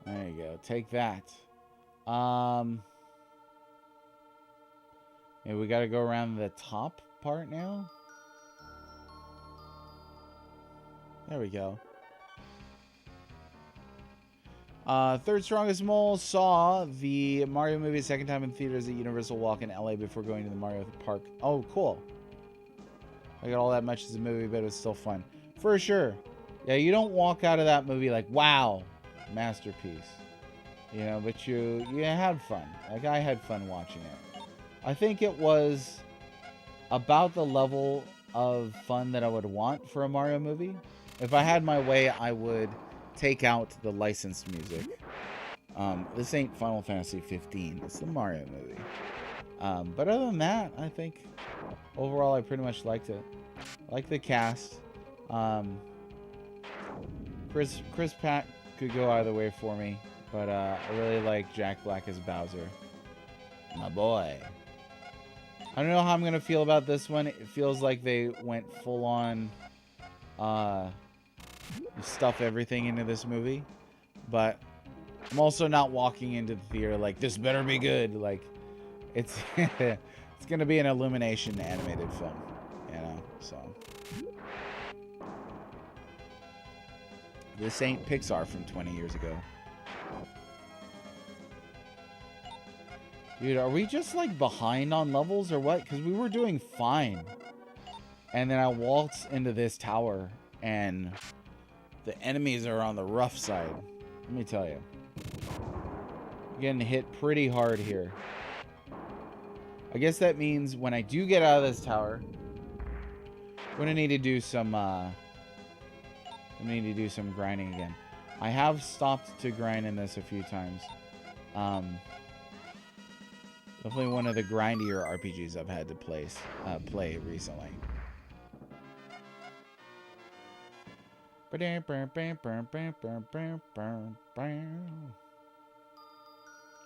There you go. Take that. Yeah, we got to go around the top part now. There we go. Third strongest mole saw the Mario movie second time in theaters at Universal Walk in LA before going to the Mario Park. Oh, cool. I got all that much as a movie, but it was still fun. For sure. Yeah, you don't walk out of that movie like, wow, masterpiece. You know, but you had fun. Like, I had fun watching it. I think it was about the level of fun that I would want for a Mario movie. If I had my way, I would take out the licensed music. This ain't Final Fantasy 15. It's the Mario movie. But other than that, I think overall I pretty much liked it. I like the cast. Chris Pratt could go either way for me, but I really like Jack Black as Bowser. My boy. I don't know how I'm gonna feel about this one. It feels like they went full on stuff everything into this movie, but I'm also not walking into the theater like this better be good. Like it's it's gonna be an Illumination animated film, you know. So this ain't Pixar from 20 years ago. Dude, are we just like behind on levels or what? Because we were doing fine. And then I waltz into this tower and the enemies are on the rough side. Let me tell you. I'm getting hit pretty hard here. I guess that means when I do get out of this tower, I'm gonna need to do some grinding again. I have stopped to grind in this a few times. Definitely one of the grindier RPGs I've had to play recently.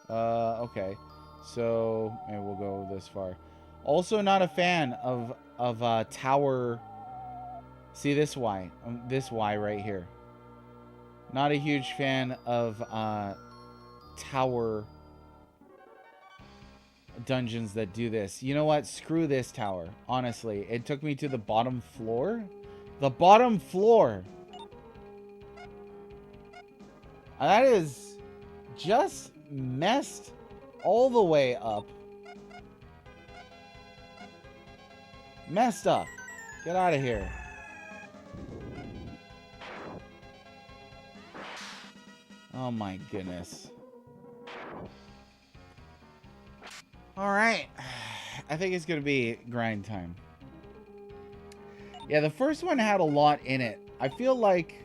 Okay. So maybe we'll go this far. Also not a fan of tower. See this Y right here. Not a huge fan of tower dungeons that do this. You know what? Screw this tower. Honestly, it took me to the bottom floor. The bottom floor. That is just messed all the way up. Messed up. Get out of here. Oh my goodness. Alright. I think it's going to be grind time. Yeah, the first one had a lot in it. I feel like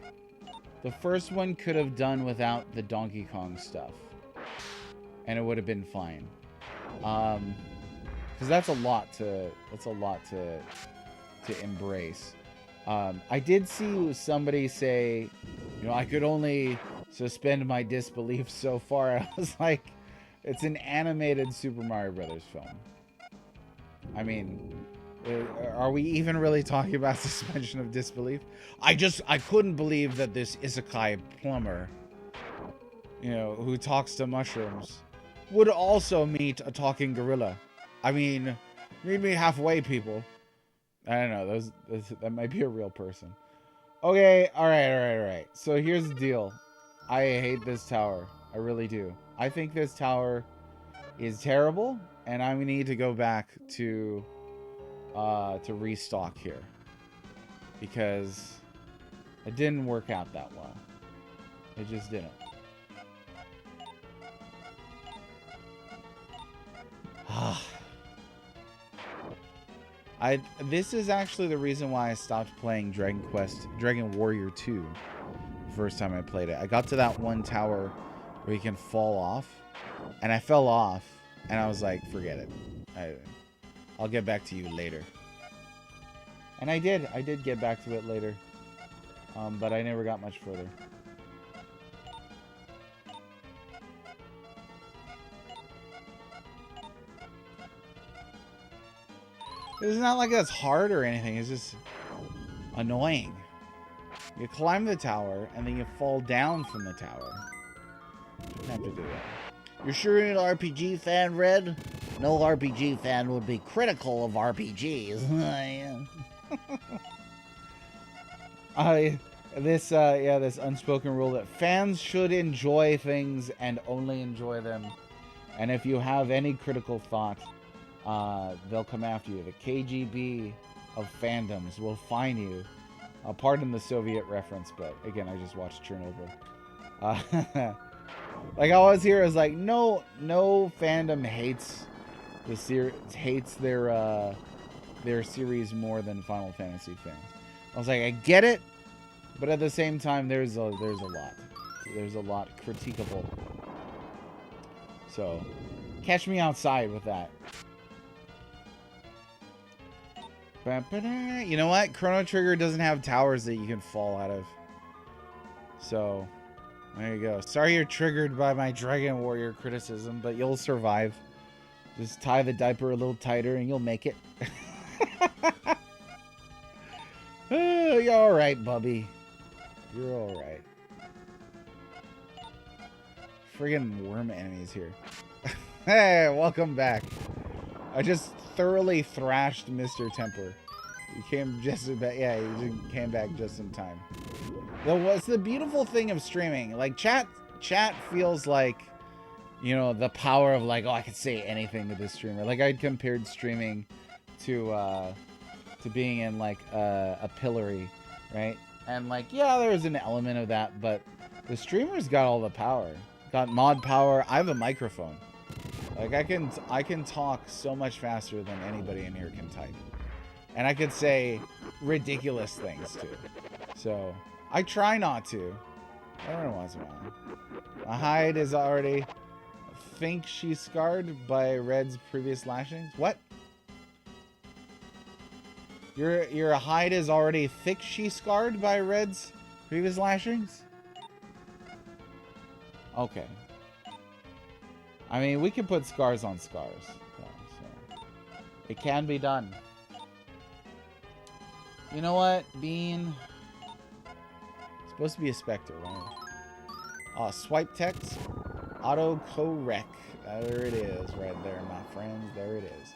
the first one could have done without the Donkey Kong stuff. And it would have been fine. Because that's a lot to embrace. I did see somebody say, you know, I could only suspend my disbelief so far. I was like, it's an animated Super Mario Brothers film. I mean, are we even really talking about suspension of disbelief? I couldn't believe that this isekai plumber, you know, who talks to mushrooms, would also meet a talking gorilla. I mean, meet me halfway, people. I don't know. That might be a real person. Okay, all right. So here's the deal. I hate this tower. I really do. I think this tower is terrible, and I need to go back to restock here because it didn't work out that well. It just didn't. This is actually the reason why I stopped playing Dragon Warrior 2 the first time I played it. I got to that one tower where you can fall off, and I fell off, and I was like, forget it. I'll get back to you later. And I did get back to it later, but I never got much further. It's not like that's hard or anything. It's just annoying. You climb the tower, and then you fall down from the tower. Shouldn't have to do that. You're sure you're an RPG fan, Red? No RPG fan would be critical of RPGs. This unspoken rule that fans should enjoy things and only enjoy them. And if you have any critical thought, they'll come after you. The KGB of fandoms will find you. Pardon the Soviet reference, but again, I just watched Chernobyl. Like I always hear is like, no fandom hates their series more than Final Fantasy fans. I was like, I get it, but at the same time, there's a lot critiquable. So, catch me outside with that. You know what? Chrono Trigger doesn't have towers that you can fall out of. So, there you go. Sorry you're triggered by my Dragon Warrior criticism, but you'll survive. Just tie the diaper a little tighter and you'll make it. You're alright, Bubby. You're alright. Friggin' worm enemies here. Hey, welcome back. I just thoroughly thrashed Mr. Temper. He came just about, yeah, he came back just in time. What's the beautiful thing of streaming? Like chat feels like, you know, the power of like, oh, I could say anything to this streamer. Like I'd compared streaming to being in like a pillory, right? And like, yeah, there's an element of that, but the streamer's got all the power. Got mod power. I have a microphone. Like I can talk so much faster than anybody in here can type. And I could say ridiculous things too. So I try not to. Every once in a while. A hide is already think she's scarred by Red's previous lashings. What? Your hide is already thick she scarred by Red's previous lashings? Okay. I mean, we can put scars on scars. So it can be done. You know what, Bean? It's supposed to be a Spectre, right? Swipe text. Auto-correct. There it is, right there, my friends. There it is.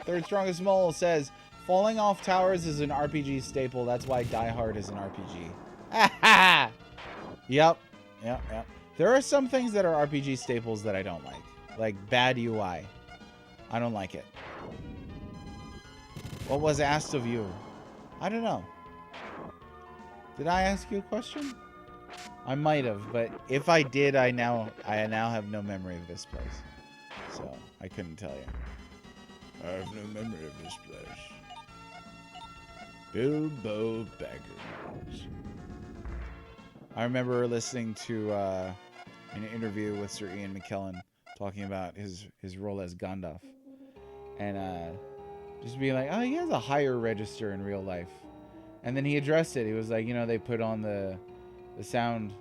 Third Strongest Mole says, falling off towers is an RPG staple. That's why Die Hard is an RPG. Yep. There are some things that are RPG staples that I don't like. Like bad UI. I don't like it. What was asked of you? I don't know. Did I ask you a question? I might have, but if I did, I now have no memory of this place. So, I couldn't tell you. I have no memory of this place. Bilbo Baggins. I remember listening to an interview with Sir Ian McKellen talking about his role as Gandalf. And just being like, oh, he has a higher register in real life. And then he addressed it. He was like, you know, they put on the sound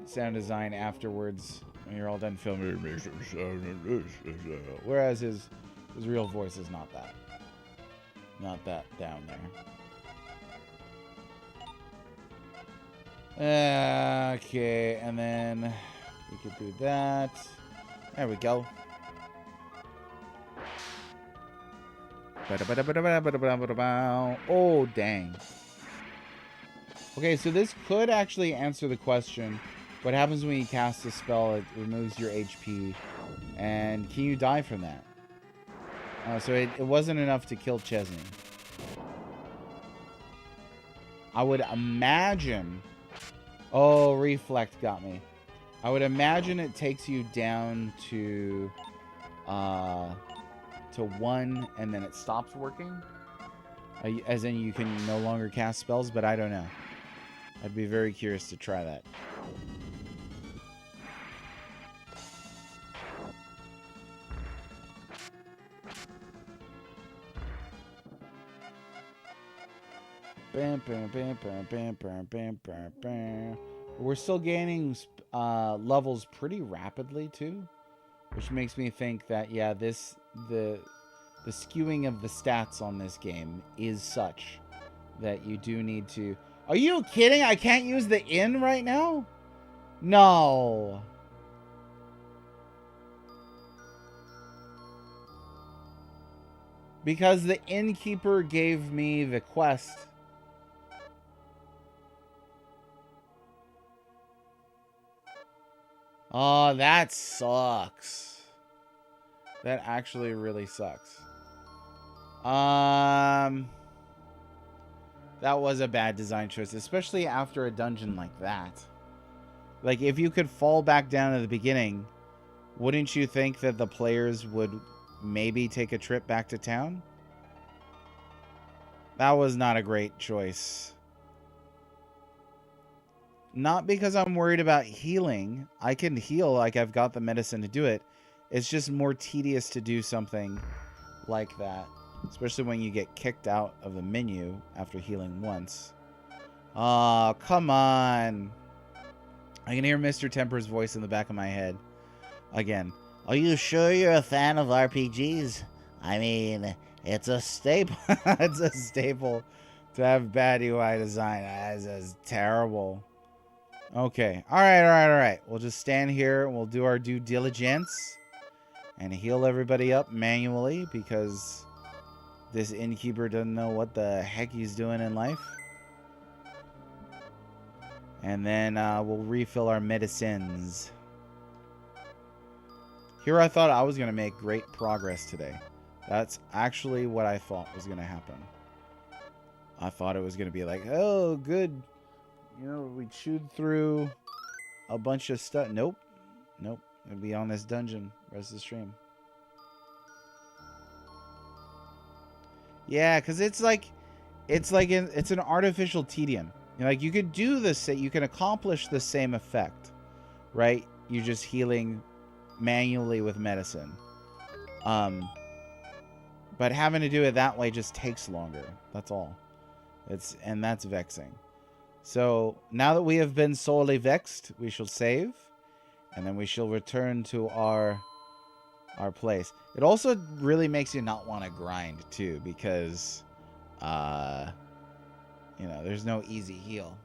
design afterwards when you're all done filming. Whereas his real voice is not that down there. Okay, and then we could do that. There we go. Oh, dang. Okay, so this could actually answer the question. What happens when you cast a spell? It removes your HP. And can you die from that? So it wasn't enough to kill Chesney. I would imagine... Oh, Reflect got me. I would imagine it takes you down to... to 1 and then it stops working. As in you can no longer cast spells, but I don't know. I'd be very curious to try that. Bam, bam, bam, bam, bam, bam, bam, bam, bam. We're still gaining levels pretty rapidly too, which makes me think that yeah, the skewing of the stats on this game is such that you do need to. Are you kidding? I can't use the inn right now? No. Because the innkeeper gave me the quest. Oh, that sucks. That actually really sucks. That was a bad design choice, especially after a dungeon like that. Like, if you could fall back down to the beginning, wouldn't you think that the players would maybe take a trip back to town? That was not a great choice. Not because I'm worried about healing. I can heal, like I've got the medicine to do it. It's just more tedious to do something like that. Especially when you get kicked out of the menu after healing once. Oh, come on. I can hear Mr. Temper's voice in the back of my head. Again. Are you sure you're a fan of RPGs? I mean, it's a staple. It's a staple to have bad UI design. That's just terrible. Okay. All right. We'll just stand here and we'll do our due diligence and heal everybody up manually because this innkeeper doesn't know what the heck he's doing in life. And then we'll refill our medicines. Here I thought I was going to make great progress today. That's actually what I thought was going to happen. I thought it was going to be like, oh, good. You know, we chewed through a bunch of stuff. Nope. Nope. It'll be on this dungeon rest of the stream. Yeah, because it's an artificial tedium. You know, like you could do this, you can accomplish the same effect, right? You're just healing manually with medicine. But having to do it that way just takes longer. That's all. And that's vexing. So now that we have been sorely vexed, we shall save, and then we shall return to our place. It also really makes you not want to grind too, because you know, there's no easy heal.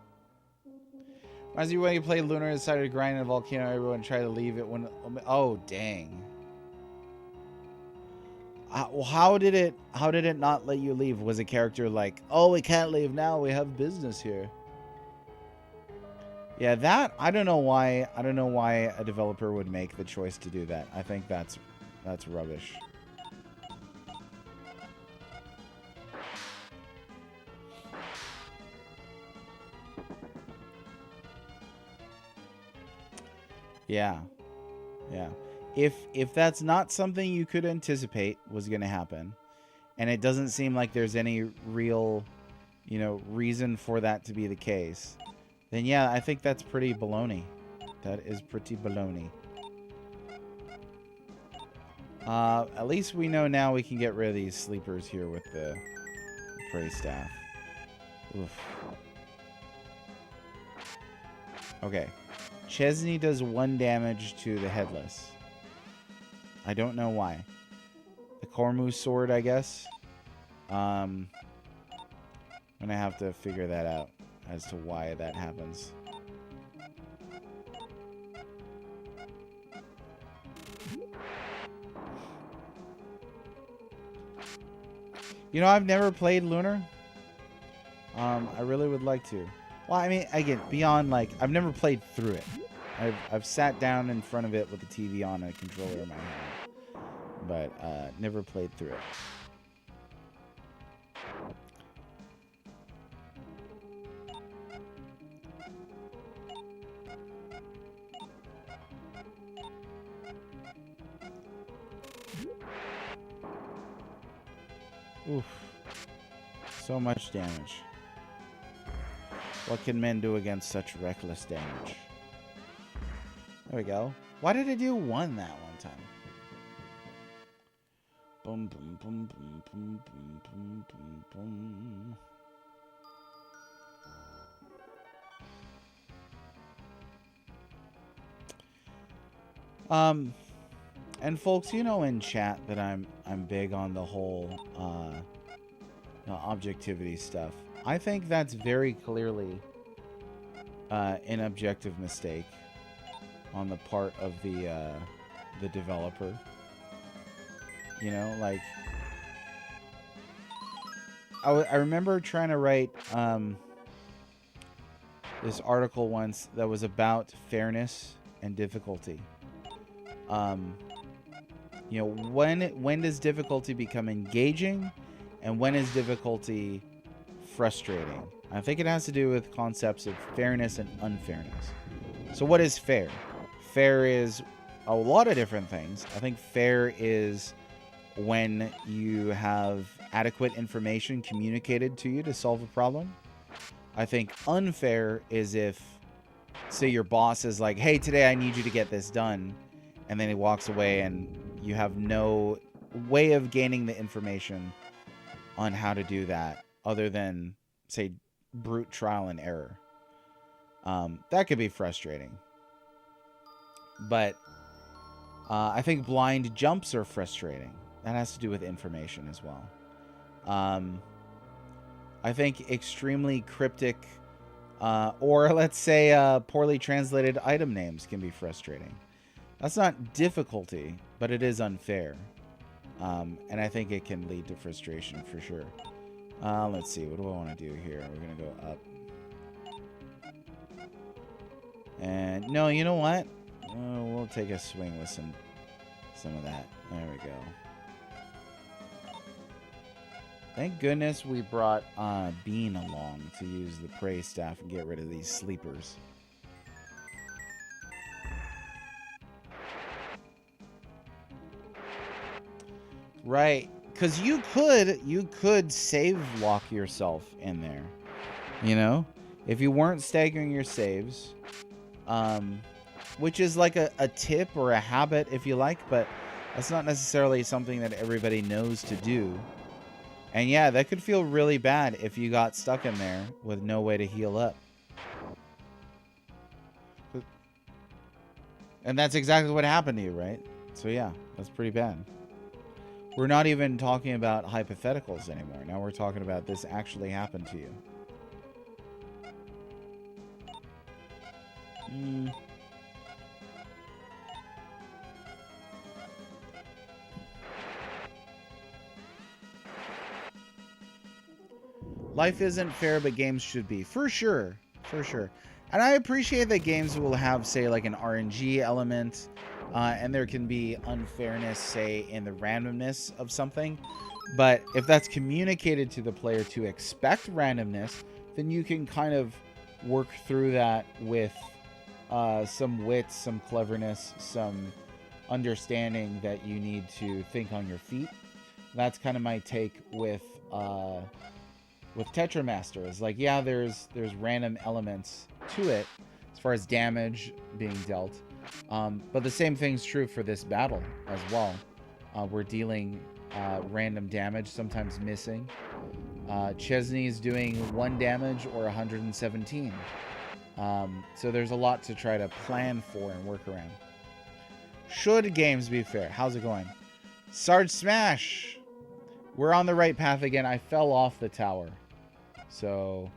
Reminds me when you played Lunar and decided to grind in a volcano, everyone tried to leave it when. Oh dang! How did it not let you leave? Was a character like, oh, we can't leave now, we have business here? Yeah, that I don't know why a developer would make the choice to do that. I think that's rubbish. Yeah. Yeah. If that's not something you could anticipate was going to happen, and it doesn't seem like there's any real, you know, reason for that to be the case, then yeah, I think that's pretty baloney. That is pretty baloney. At least we know now we can get rid of these sleepers here with the prey staff. Oof. Okay. Chesney does 1 damage to the headless. I don't know why. The Cormu's sword, I guess. I'm gonna have to figure that out as to why that happens. You know, I've never played Lunar. I really would like to. Well, I mean, again, beyond like, I've never played through it. I've sat down in front of it with the TV on and a controller in my hand, but never played through it. Oof. So much damage. What can men do against such reckless damage? There we go. Why did I do 1 that one time? Boom, boom, boom, boom, boom, boom, boom, boom, boom. And folks, you know in chat that I'm big on the whole objectivity stuff. I think that's very clearly an objective mistake on the part of the developer. You know, like I remember trying to write this article once that was about fairness and difficulty. You know, when does difficulty become engaging, and when is difficulty frustrating? I think it has to do with concepts of fairness and unfairness. So what is fair? Fair is a lot of different things. I think fair is when you have adequate information communicated to you to solve a problem. I think unfair is if, say, your boss is like, hey, today I need you to get this done, and then he walks away and you have no way of gaining the information on how to do that other than, say, brute trial and error. That could be frustrating. But I think blind jumps are frustrating. That has to do with information as well. I think extremely cryptic or let's say poorly translated item names can be frustrating. That's not difficulty, but it is unfair. And I think it can lead to frustration for sure. Let's see. What do I want to do here? We're going to go up. And no, you know what? We'll take a swing with some of that. There we go. Thank goodness we brought Bean along to use the prey staff and get rid of these sleepers. Right, because you could save lock yourself in there, you know, if you weren't staggering your saves, which is like a tip or a habit if you like, but that's not necessarily something that everybody knows to do. And yeah, that could feel really bad if you got stuck in there with no way to heal up. And that's exactly what happened to you, right? So yeah, that's pretty bad. We're not even talking about hypotheticals anymore. Now we're talking about this actually happened to you. Life isn't fair, but games should be. For sure. For sure. And I appreciate that games will have, say, like an RNG element. And there can be unfairness, say, in the randomness of something. But if that's communicated to the player to expect randomness, then you can kind of work through that with some wit, some cleverness, some understanding that you need to think on your feet. That's kind of my take with Tetramaster. It's like, yeah, there's random elements to it as far as damage being dealt. But the same thing's true for this battle as well. We're dealing random damage, sometimes missing. Chesney is doing 1 damage or 117. So there's a lot to try to plan for and work around. Should games be fair? How's it going? Sarge Smash! We're on the right path again. I fell off the tower. So,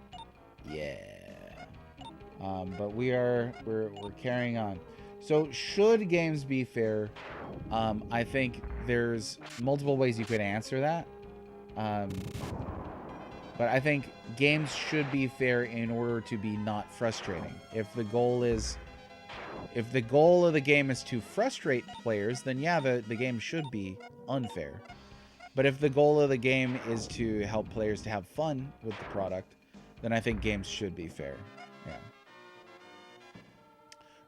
yeah. But we're carrying on. So, should games be fair? I think there's multiple ways you could answer that. But I think games should be fair in order to be not frustrating. If the goal of the game is to frustrate players, then yeah, the game should be unfair. But if the goal of the game is to help players to have fun with the product, then I think games should be fair. Yeah.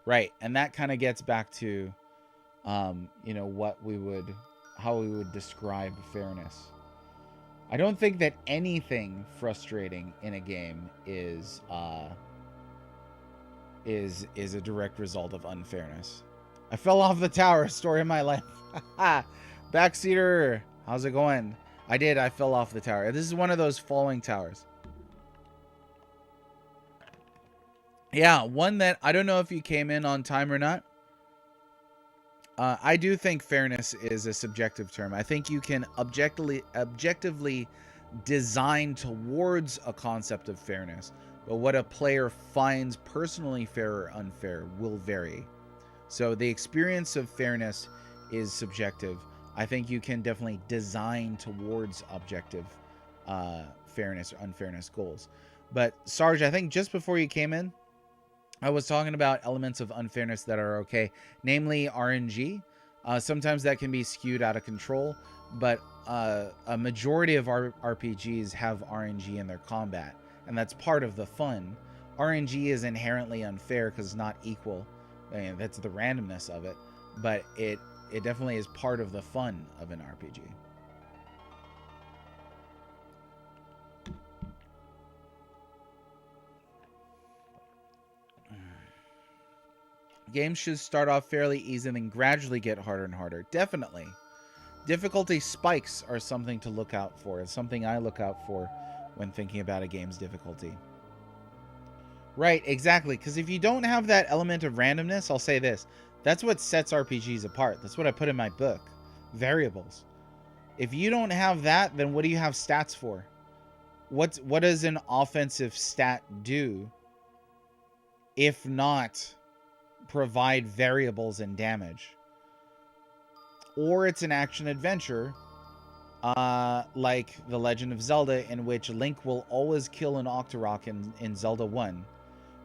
Right, and that kind of gets back to, you know, how we would describe fairness. I don't think that anything frustrating in a game is a direct result of unfairness. I fell off the tower. Story of my life. Backseater, how's it going? I did. I fell off the tower. This is one of those falling towers. Yeah, one that I don't know if you came in on time or not. I do think fairness is a subjective term. I think you can objectively design towards a concept of fairness, but what a player finds personally fair or unfair will vary. So the experience of fairness is subjective. I think you can definitely design towards objective fairness or unfairness goals. But Sarge, I think just before you came in, I was talking about elements of unfairness that are okay, namely RNG. Sometimes that can be skewed out of control, but a majority of our RPGs have RNG in their combat, and that's part of the fun. RNG is inherently unfair because it's not equal. I mean, that's the randomness of it, but it definitely is part of the fun of an RPG. Games should start off fairly easy and then gradually get harder and harder. Definitely. Difficulty spikes are something to look out for. It's something I look out for when thinking about a game's difficulty. Right, exactly. Because if you don't have that element of randomness, I'll say this. That's what sets RPGs apart. That's what I put in my book. Variables. If you don't have that, then what do you have stats for? What does an offensive stat do if not provide variables and damage? Or it's an action adventure like The Legend of Zelda, in which Link will always kill an Octorok in Zelda 1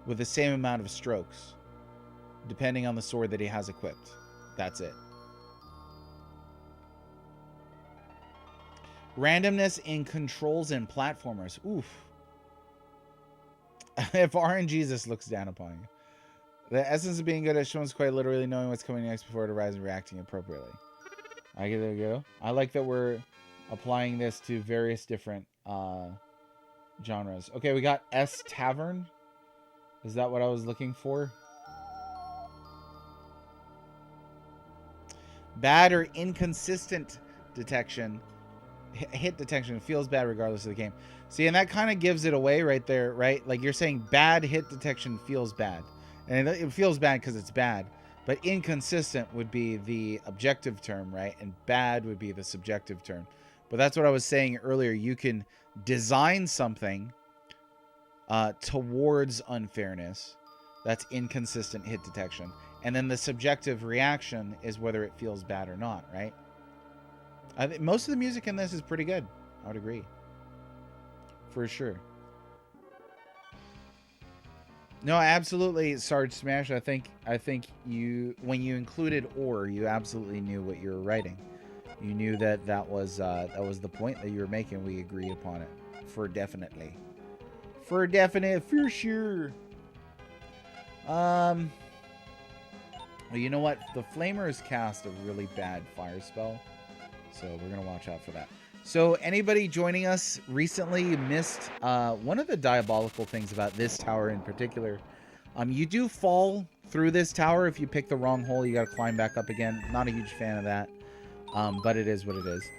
with the same amount of strokes, depending on the sword that he has equipped. That's it. Randomness in controls and platformers. Oof. If RNGesus looks down upon you. The essence of being good at shows quite literally knowing what's coming next before it arrives and reacting appropriately. There you go. I like that we're applying this to various different genres. Okay, we got S Tavern. Is that what I was looking for? Bad or inconsistent detection. Hit detection feels bad regardless of the game. See, and that kind of gives it away right there, right? Like you're saying bad hit detection feels bad. And it feels bad because it's bad. But inconsistent would be the objective term, right? And bad would be the subjective term. But that's what I was saying earlier. You can design something towards unfairness. That's inconsistent hit detection. And then the subjective reaction is whether it feels bad or not, right? I think most of the music in this is pretty good. I would agree. For sure. No, absolutely, Sarge Smash. I think you, when you included "or," you absolutely knew what you were writing. You knew that was the point that you were making. We agree upon it, for definitely, for sure. Well, you know what? The Flamers cast a really bad fire spell, so we're gonna watch out for that. So anybody joining us recently missed one of the diabolical things about this tower in particular. You do fall through this tower if you pick the wrong hole. You got to climb back up again. Not a huge fan of that, but it is what it is.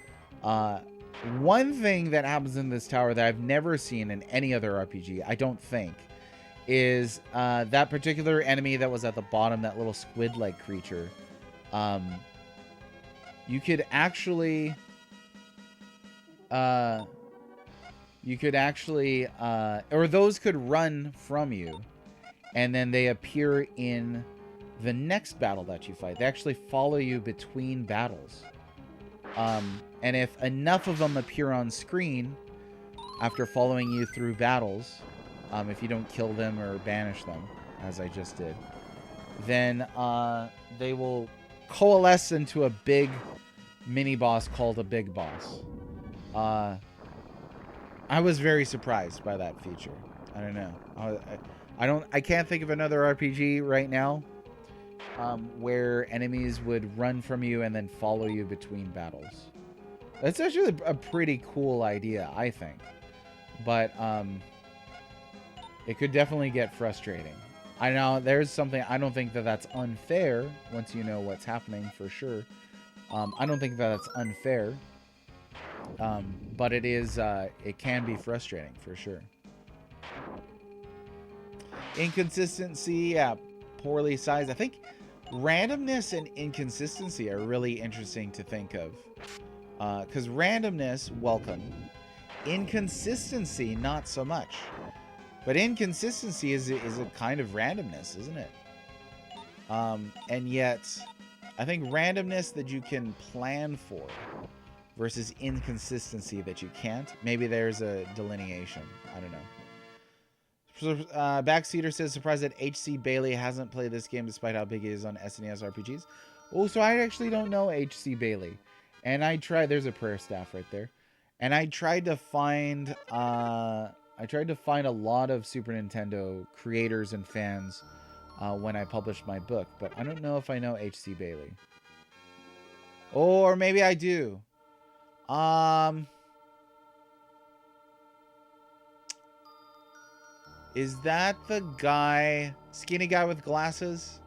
One thing that happens in this tower that I've never seen in any other RPG, I don't think, is that particular enemy that was at the bottom, that little squid-like creature. You could actually... or those could run from you, and then they appear in the next battle that you fight. They actually follow you between battles. And if enough of them appear on screen after following you through battles, if you don't kill them or banish them, as I just did, then they will coalesce into a big mini boss called a big boss. I was very surprised by that feature. I don't know. I can't think of another RPG right now where enemies would run from you and then follow you between battles. That's actually a pretty cool idea, I think. But it could definitely get frustrating. I know there's something, I don't think that that's unfair once you know what's happening for sure. I don't think that that's unfair. But it is, it can be frustrating for sure. Inconsistency, yeah, poorly sized. I think randomness and inconsistency are really interesting to think of. Because randomness, welcome. Inconsistency, not so much. But inconsistency is a kind of randomness, isn't it? And yet, I think randomness that you can plan for versus inconsistency that you can't. Maybe there's a delineation. I don't know. Backseater says, surprised that H.C. Bailey hasn't played this game despite how big it is on SNES RPGs. Oh, so I actually don't know H.C. Bailey. And I tried, there's a prayer staff right there. And I tried to find a lot of Super Nintendo creators and fans when I published my book, but I don't know if I know H.C. Bailey. Or maybe I do. Is that the guy, skinny guy with glasses?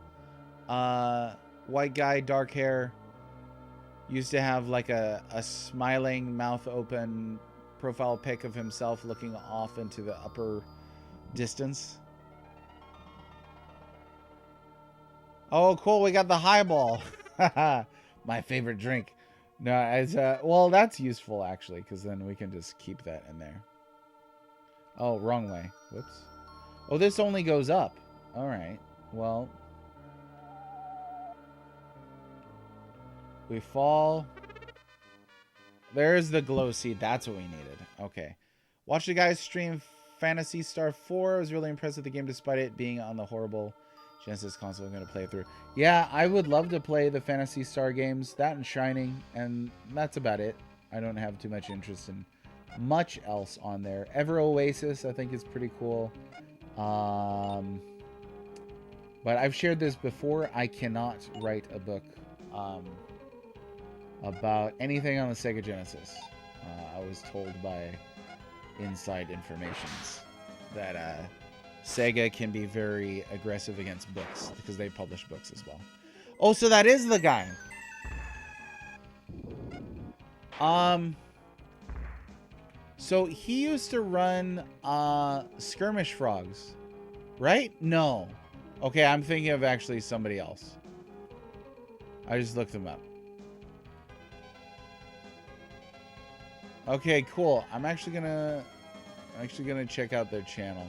White guy, dark hair. Used to have like a smiling, mouth open profile pic of himself looking off into the upper distance. Oh, cool. We got the highball. My favorite drink. No, as well, that's useful actually, because then we can just keep that in there. Oh, wrong way. Whoops. Oh, this only goes up. All right. Well, we fall. There's the glow seed. That's what we needed. Okay. Watch the guys stream Phantasy Star 4. I was really impressed with the game despite it being on the horrible Genesis console. I'm going to play it through. Yeah, I would love to play the Phantasy Star games. That and Shining. And that's about it. I don't have too much interest in much else on there. Ever Oasis, I think, is pretty cool. But I've shared this before. I cannot write a book about anything on the Sega Genesis. I was told by inside informations that Sega can be very aggressive against books because they publish books as well. Oh, so that is the guy. So he used to run Skirmish Frogs, right? No. Okay, I'm thinking of actually somebody else. I just looked him up. Okay, cool. I'm actually gonna check out their channel.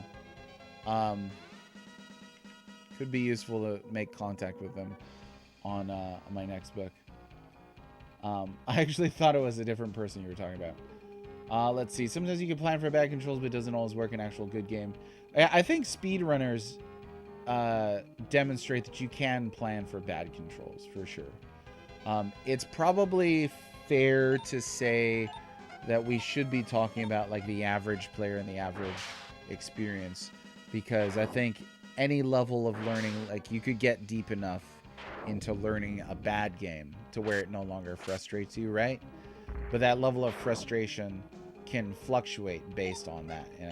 Could be useful to make contact with them on my next book. I actually thought it was a different person you were talking about. Let's see. Sometimes you can plan for bad controls, but it doesn't always work in actual good game. I think speedrunners demonstrate that you can plan for bad controls, for sure. It's probably fair to say that we should be talking about like the average player and the average experience, because I think any level of learning, like you could get deep enough into learning a bad game to where it no longer frustrates you, right? But that level of frustration can fluctuate based on that, you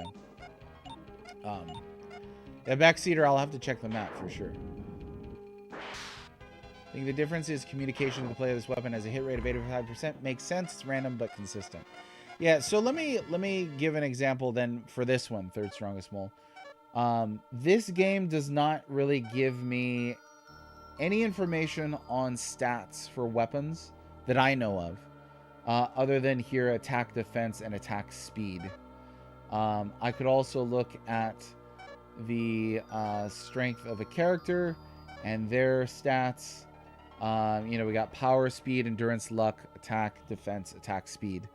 know. The backseater, I'll have to check them out for sure. I think the difference is communication to the player. This weapon has a hit rate of 85%. Makes sense. It's random but consistent. Yeah, so let me give an example then for this one, Third Strongest Mole. This game does not really give me any information on stats for weapons that I know of, other than here attack, defense, and attack speed. I could also look at the strength of a character and their stats. You know, we got power, speed, endurance, luck, attack, defense, attack, speed.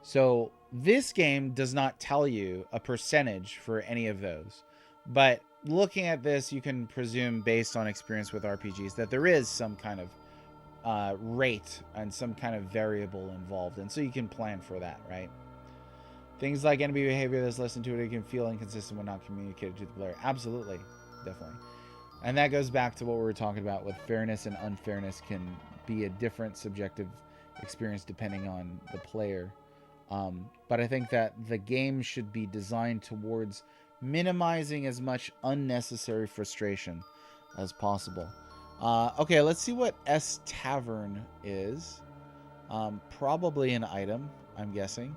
So this game does not tell you a percentage for any of those. But looking at this, you can presume based on experience with RPGs that there is some kind of rate and some kind of variable involved. And so you can plan for that, right? Things like enemy behavior that's less intuitive can feel inconsistent when not communicated to the player. Absolutely. Definitely. And that goes back to what we were talking about with fairness and unfairness can be a different subjective experience depending on the player. But I think that the game should be designed towards minimizing as much unnecessary frustration as possible. Okay, let's see what S Tavern is. Probably an item, I'm guessing.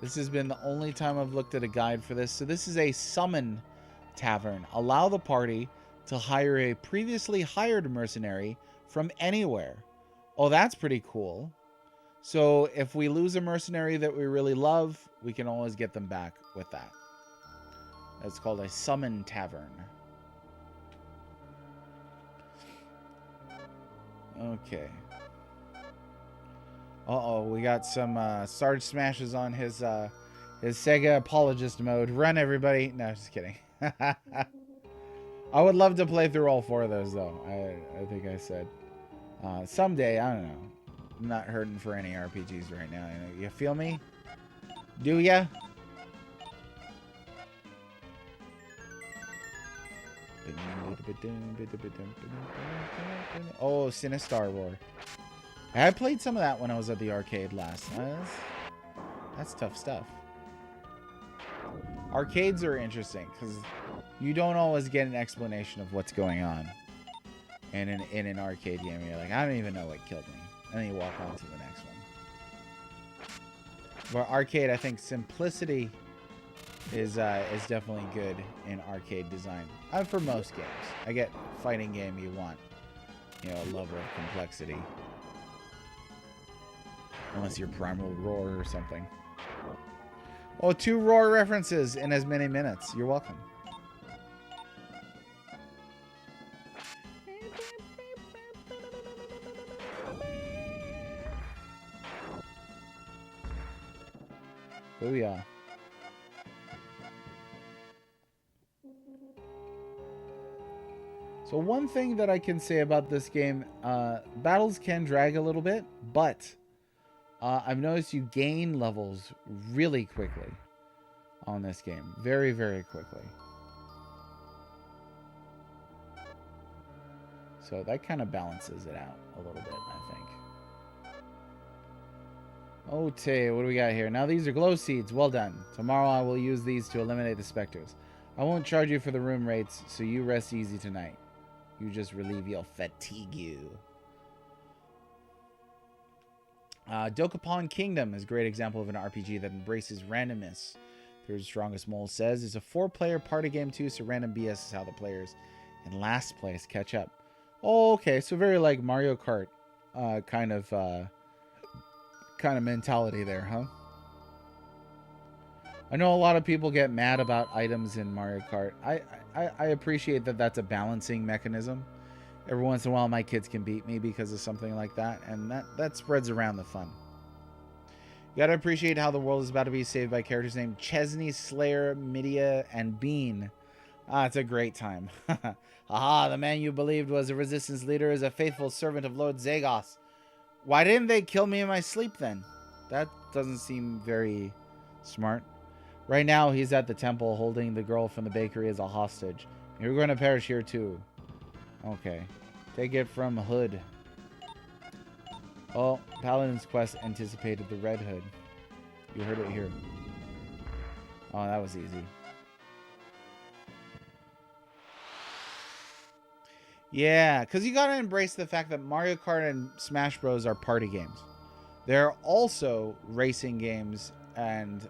This has been the only time I've looked at a guide for this. So this is a summon tavern. Allow the party to hire a previously hired mercenary from anywhere. Oh, that's pretty cool. So if we lose a mercenary that we really love, we can always get them back with that. It's called a summon tavern. Okay. Uh-oh, we got some Sarge Smashes on his Sega apologist mode. Run, everybody. No, just kidding. I would love to play through all 4 of those, though. I think I said. Someday, I don't know. I'm not hurting for any RPGs right now. You feel me? Do ya? Oh, Sinistar Roar. I played some of that when I was at the arcade last. That's tough stuff. Arcades are interesting because you don't always get an explanation of what's going on in an arcade game. You're like, I don't even know what killed me. And then you walk on to the next one. But arcade, I think simplicity is definitely good in arcade design. For most games. I get fighting game, you want, a level of complexity. Unless you're Primal Roar or something. Oh, 2 Roar references in as many minutes. You're welcome. Booyah. So one thing that I can say about this game, battles can drag a little bit, but I've noticed you gain levels really quickly on this game. Very, very quickly. So that kind of balances it out a little bit, I think. Okay, what do we got here? Now these are glow seeds. Well done. Tomorrow I will use these to eliminate the specters. I won't charge you for the room rates, so you rest easy tonight. You just relieve your fatigue. Dokapon Kingdom is a great example of an RPG that embraces randomness. Third Strongest Mole says it's a 4-player party game too, so random BS is how the players in last place catch up. Oh, okay, so very like Mario Kart kind of mentality there, huh? I know a lot of people get mad about items in Mario Kart. I appreciate that that's a balancing mechanism. Every once in a while, my kids can beat me because of something like that, and that spreads around the fun. You gotta appreciate how the world is about to be saved by characters named Chesney, Slayer, Midia, and Bean. It's a great time. Aha, the man you believed was a resistance leader is a faithful servant of Lord Zagos. Why didn't they kill me in my sleep then? That doesn't seem very smart. Right now, he's at the temple holding the girl from the bakery as a hostage. You're going to perish here too. Okay. Take it from Hood. Oh, Paladin's quest anticipated the Red Hood. You heard it here. Oh, that was easy. Yeah, because you gotta embrace the fact that Mario Kart and Smash Bros. Are party games. They're also racing games and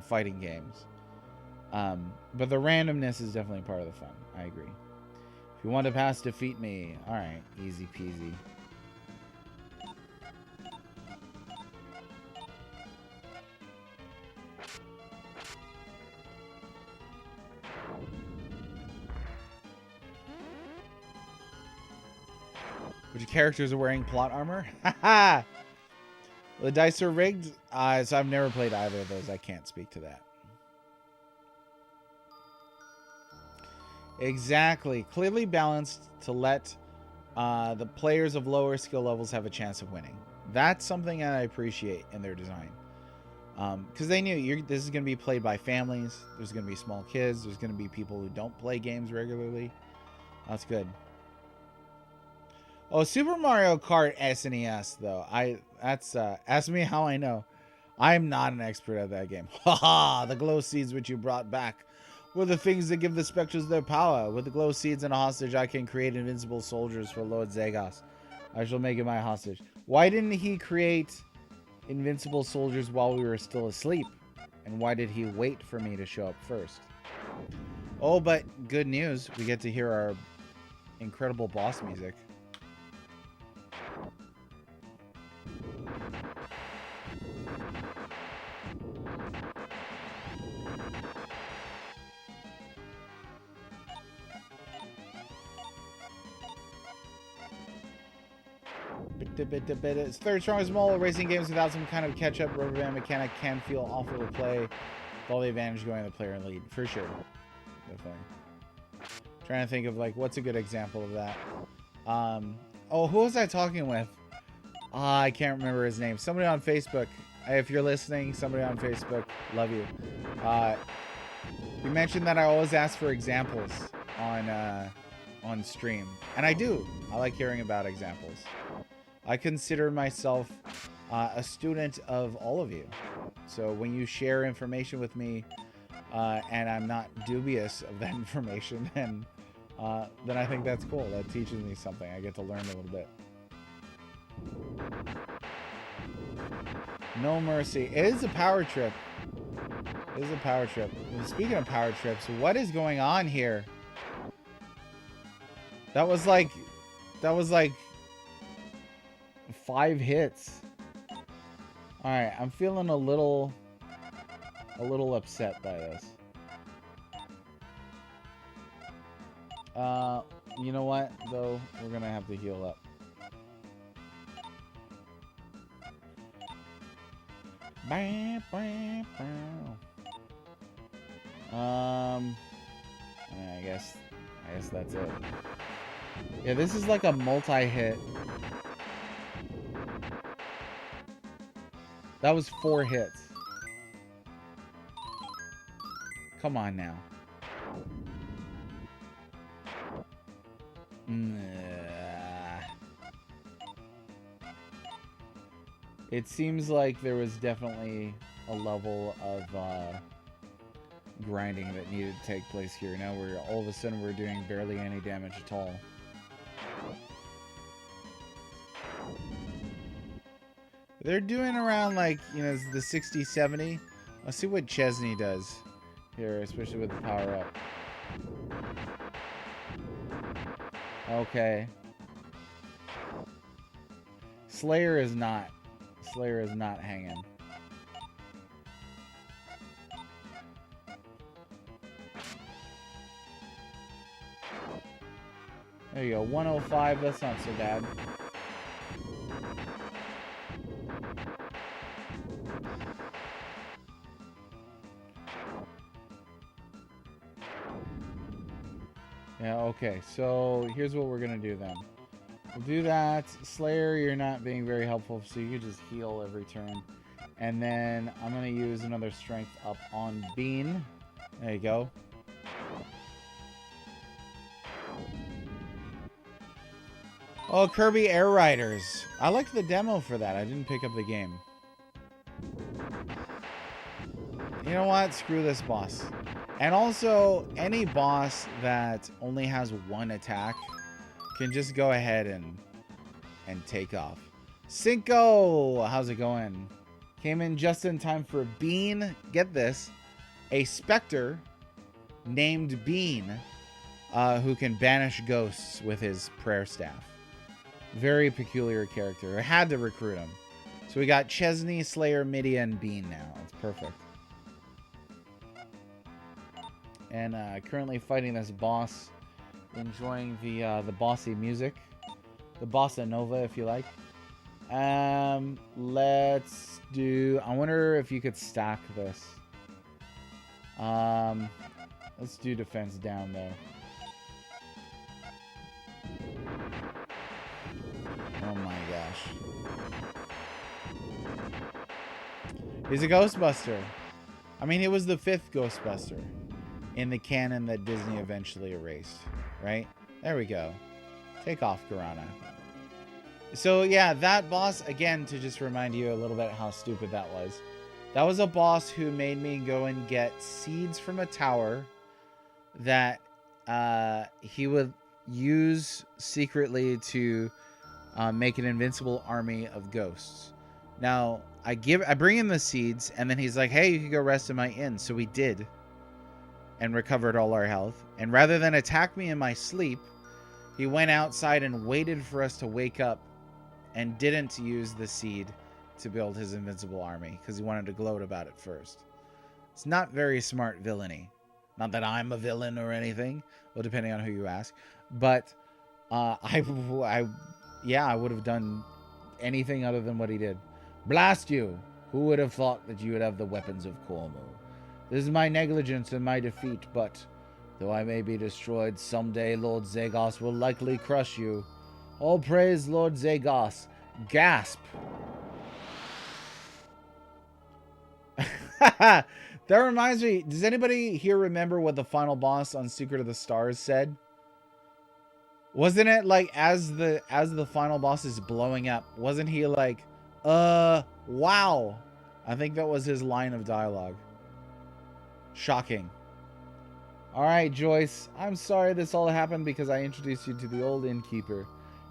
fighting games. But the randomness is definitely part of the fun. I agree. If you want to pass, defeat me. Alright, easy peasy. Which characters are wearing plot armor? Haha! The dice are rigged, so I've never played either of those. I can't speak to that. Exactly. Clearly balanced to let the players of lower skill levels have a chance of winning. That's something I appreciate in their design. Because they knew this is going to be played by families. There's going to be small kids. There's going to be people who don't play games regularly. That's good. Oh, Super Mario Kart SNES though. That's ask me how I know. I'm not an expert at that game. Haha, the glow seeds which you brought back were the things that give the Spectres their power. With the glow seeds and a hostage, I can create invincible soldiers for Lord Zagos. I shall make it my hostage. Why didn't he create invincible soldiers while we were still asleep? And why did he wait for me to show up first? Oh, but good news. We get to hear our incredible boss music. It's third strongest mole. Racing games without some kind of catch-up rubber band mechanic can feel awful to play with all the advantage going to the player in lead. For sure. Definitely. Trying to think of, like, what's a good example of that. Oh, who was I talking with? I can't remember his name. Somebody on Facebook. If you're listening, somebody on Facebook. Love you. You mentioned that I always ask for examples on stream. And I do. I like hearing about examples. I consider myself a student of all of you. So when you share information with me, and I'm not dubious of that information, then I think that's cool. That teaches me something. I get to learn a little bit. No mercy. It is a power trip. It is a power trip. And speaking of power trips, what is going on here? That was like 5 hits. All right, I'm feeling a little upset by this. You know what though? We're gonna have to heal up. I guess that's it. Yeah, this is like a multi-hit. That was 4 hits. Come on now. It seems like there was definitely a level of grinding that needed to take place here. Now we're all of a sudden we're doing barely any damage at all. They're doing around like, you know, the 60, 70. Let's see what Chesney does here, especially with the power up. Okay. Slayer is not hanging. There you go, 105, that's not so bad. Yeah, okay, so here's what we're gonna do then. We'll do that. Slayer, you're not being very helpful, so you can just heal every turn. And then I'm gonna use another strength up on Bean. There you go. Oh, Kirby Air Riders. I like the demo for that. I didn't pick up the game. You know what? Screw this boss. And also, any boss that only has 1 attack can just go ahead and take off. Cinco! How's it going? Came in just in time for Bean. Get this. A Spectre named Bean who can banish ghosts with his prayer staff. Very peculiar character. I had to recruit him. So we got Chesney, Slayer, Midia, and Bean now. It's perfect. And currently fighting this boss. Enjoying the bossy music. The bossa nova, if you like. Let's do... I wonder if you could stack this. Let's do defense down, though. Oh my gosh. He's a Ghostbuster. I mean, he was the 5th Ghostbuster in the canon that Disney eventually erased, right? There we go. Take off, Garana. So yeah, that boss, again, to just remind you a little bit how stupid that was a boss who made me go and get seeds from a tower that he would use secretly to make an invincible army of ghosts. Now, I bring him the seeds, and then he's like, hey, you can go rest in my inn. So we did, and recovered all our health. And rather than attack me in my sleep, he went outside and waited for us to wake up and didn't use the seed to build his invincible army because he wanted to gloat about it first. It's not very smart villainy. Not that I'm a villain or anything, well, depending on who you ask. But I would have done anything other than what he did. Blast you! Who would have thought that you would have the weapons of Cormu? This is my negligence and my defeat, but though I may be destroyed, someday Lord Zagos will likely crush you. All praise Lord Zagos. Gasp! That reminds me, does anybody here remember what the final boss on Secret of the Stars said? Wasn't it like as the final boss is blowing up, wasn't he like, wow? I think that was his line of dialogue. Shocking. Alright, Joyce, I'm sorry this all happened because I introduced you to the old innkeeper.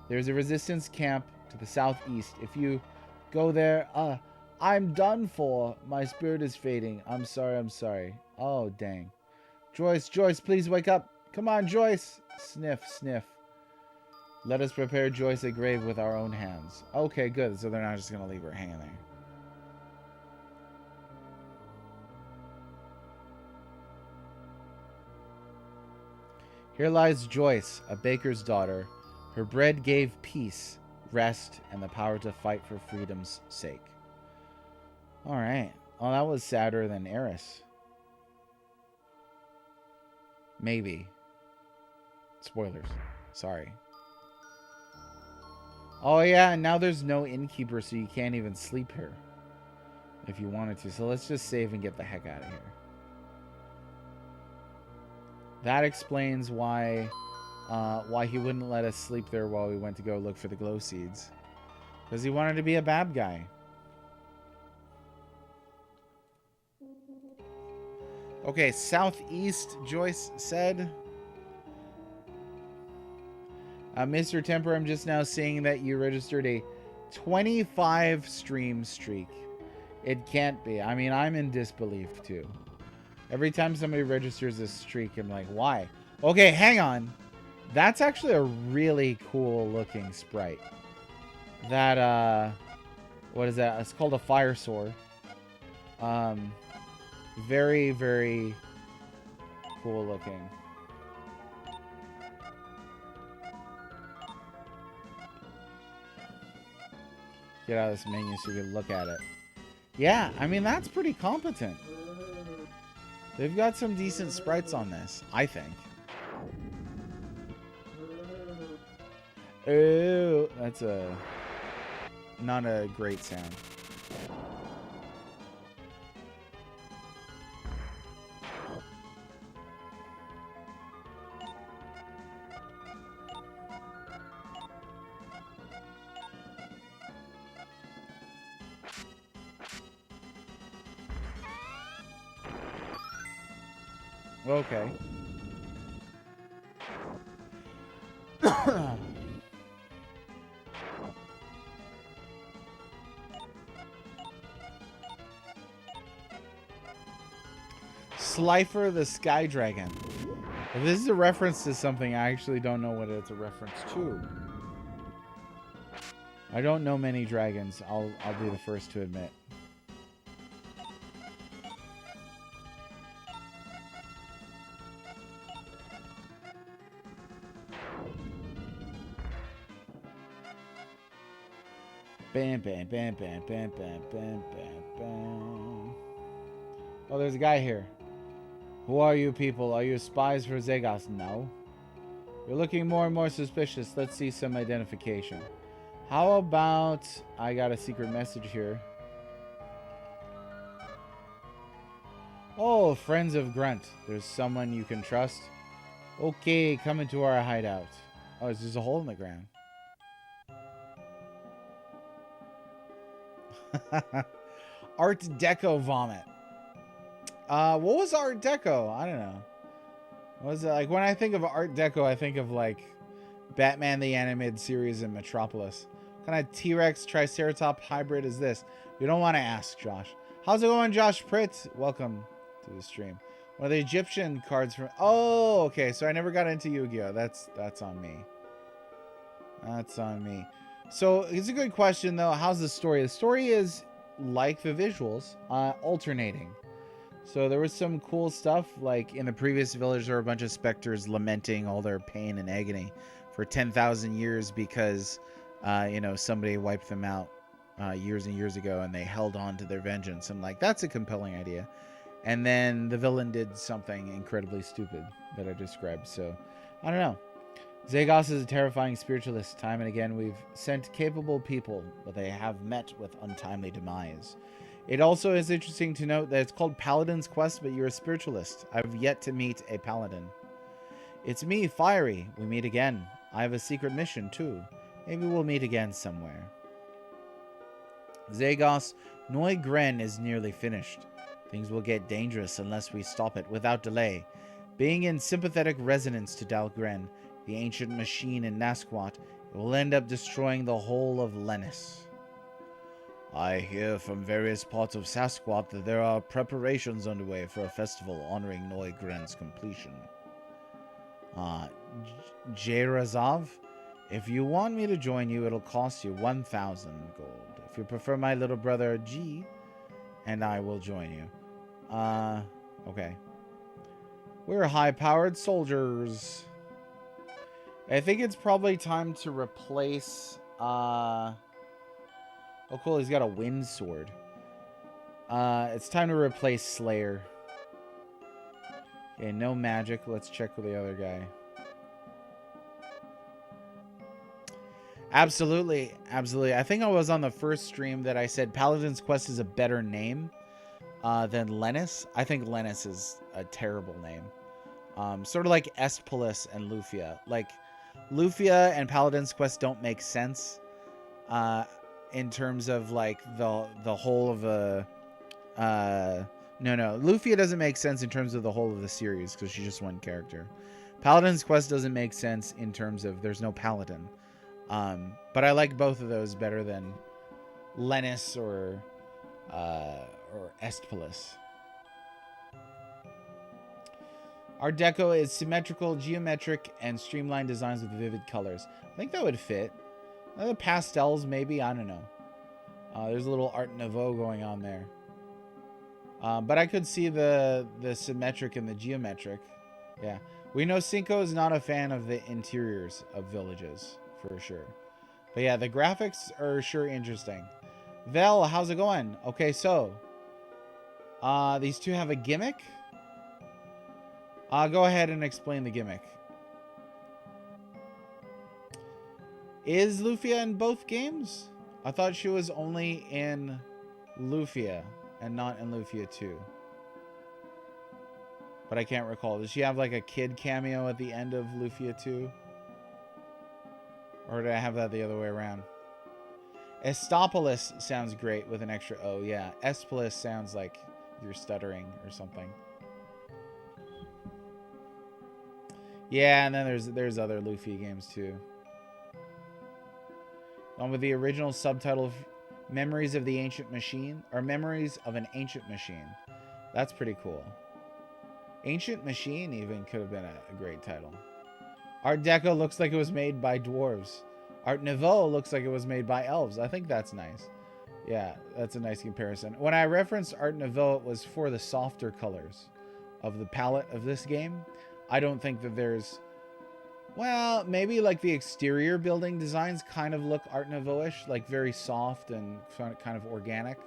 There's a resistance camp to the southeast. If you go there, I'm done for. My spirit is fading. I'm sorry. Oh, dang. Joyce, please wake up. Come on, Joyce. Sniff, sniff. Let us prepare Joyce a grave with our own hands. Okay, good. So they're not just going to leave her hanging there. Here lies Joyce, a baker's daughter. Her bread gave peace, rest, and the power to fight for freedom's sake. Alright. Oh, that was sadder than Eris. Maybe. Spoilers. Sorry. Oh, yeah, and now there's no innkeeper, so you can't even sleep here. If you wanted to. So let's just save and get the heck out of here. That explains why he wouldn't let us sleep there while we went to go look for the glow seeds. Because he wanted to be a bad guy. Okay, southeast, Joyce said. Mr. Temper, I'm just now seeing that you registered a 25 stream streak. It can't be. I mean, I'm in disbelief, too. Every time somebody registers a streak, I'm like, why? Okay, hang on. That's actually a really cool looking sprite. That, what is that? It's called a fire sword. Very, very cool looking. Get out of this menu so you can look at it. Yeah, I mean, that's pretty competent. They've got some decent sprites on this, I think. Oh, that's not a great sound. Okay. Slifer the Sky Dragon. If this is a reference to something, I actually don't know what it's a reference to. I don't know many dragons. I'll be the first to admit. Bam, bam, bam, bam, bam, bam, bam, bam, bam. Oh, there's a guy here. Who are you people? Are you spies for Zagos? No. You're looking more and more suspicious. Let's see some identification. How about... I got a secret message here. Oh, friends of Grunt. There's someone you can trust. Okay, come into our hideout. Oh, it's just a hole in the ground. Art Deco vomit. What was Art Deco? I don't know. What was it like? When I think of Art Deco, I think of like Batman the Animated Series and Metropolis. What kind of T-Rex Triceratop hybrid is this? You don't want to ask, Josh. How's it going, Josh Pritt? Welcome to the stream. One of the Egyptian cards from... Oh, okay. So I never got into Yu-Gi-Oh. That's on me. That's on me. So it's a good question, though. How's the story? The story is like the visuals, alternating. So there was some cool stuff, like in the previous village, there were a bunch of specters lamenting all their pain and agony for 10,000 years because, somebody wiped them out years and years ago, and they held on to their vengeance. And like, that's a compelling idea. And then the villain did something incredibly stupid that I described. So I don't know. Zagos is a terrifying spiritualist. Time and again, we've sent capable people, but they have met with untimely demise. It also is interesting to note that it's called Paladin's Quest, but you're a spiritualist. I've yet to meet a paladin. It's me, Fiery. We meet again. I have a secret mission, too. Maybe we'll meet again somewhere. Zagos, Neugren is nearly finished. Things will get dangerous unless we stop it without delay. Being in sympathetic resonance to Dalgren, the ancient machine in Nasquat, it will end up destroying the whole of Lennis. I hear from various parts of Sasquatch that there are preparations underway for a festival honoring Neugren's completion. Jairazov, if you want me to join you, it'll cost you 1,000 gold. If you prefer my little brother G, and I will join you. Okay. We're high-powered soldiers. I think it's probably time to replace, Oh, cool. He's got a wind sword. It's time to replace Slayer. Okay, no magic. Let's check with the other guy. Absolutely. Absolutely. I think I was on the first stream that I said Paladin's Quest is a better name than Lennis. I think Lennis is a terrible name. Sort of like Espolis and Lufia. Like, Lufia and Paladin's Quest don't make sense. In terms of like the whole of the no Lufia doesn't make sense in terms of the whole of the series because she's just one character. Paladin's Quest doesn't make sense in terms of there's no paladin, but I like both of those better than Lennis or Estpolis. Art Deco is symmetrical, geometric, and streamlined designs with vivid colors. I think that would fit. The pastels, maybe. I don't know. There's a little Art Nouveau going on there. But I could see the symmetric and the geometric. Yeah. We know Cinco is not a fan of the interiors of villages, for sure. But yeah, the graphics are sure interesting. Vel, how's it going? Okay, so. These two have a gimmick. Go ahead and explain the gimmick. Is Lufia in both games? I thought she was only in Lufia and not in Lufia 2. But I can't recall. Does she have like a kid cameo at the end of Lufia 2? Or did I have that the other way around? Estopolis sounds great with an extra O. Yeah, Espolis sounds like you're stuttering or something. Yeah, and then there's other Lufia games too. One with the original subtitle Memories of the Ancient Machine, or Memories of an Ancient Machine. That's pretty cool. Ancient Machine even could have been a great title. Art Deco looks like it was made by dwarves. Art Nouveau looks like it was made by elves. I think that's nice. Yeah, that's a nice comparison. When I referenced Art Nouveau, it was for the softer colors of the palette of this game. I don't think that there's... Well, maybe like the exterior building designs kind of look Art Nouveau-ish, like very soft and kind of organic.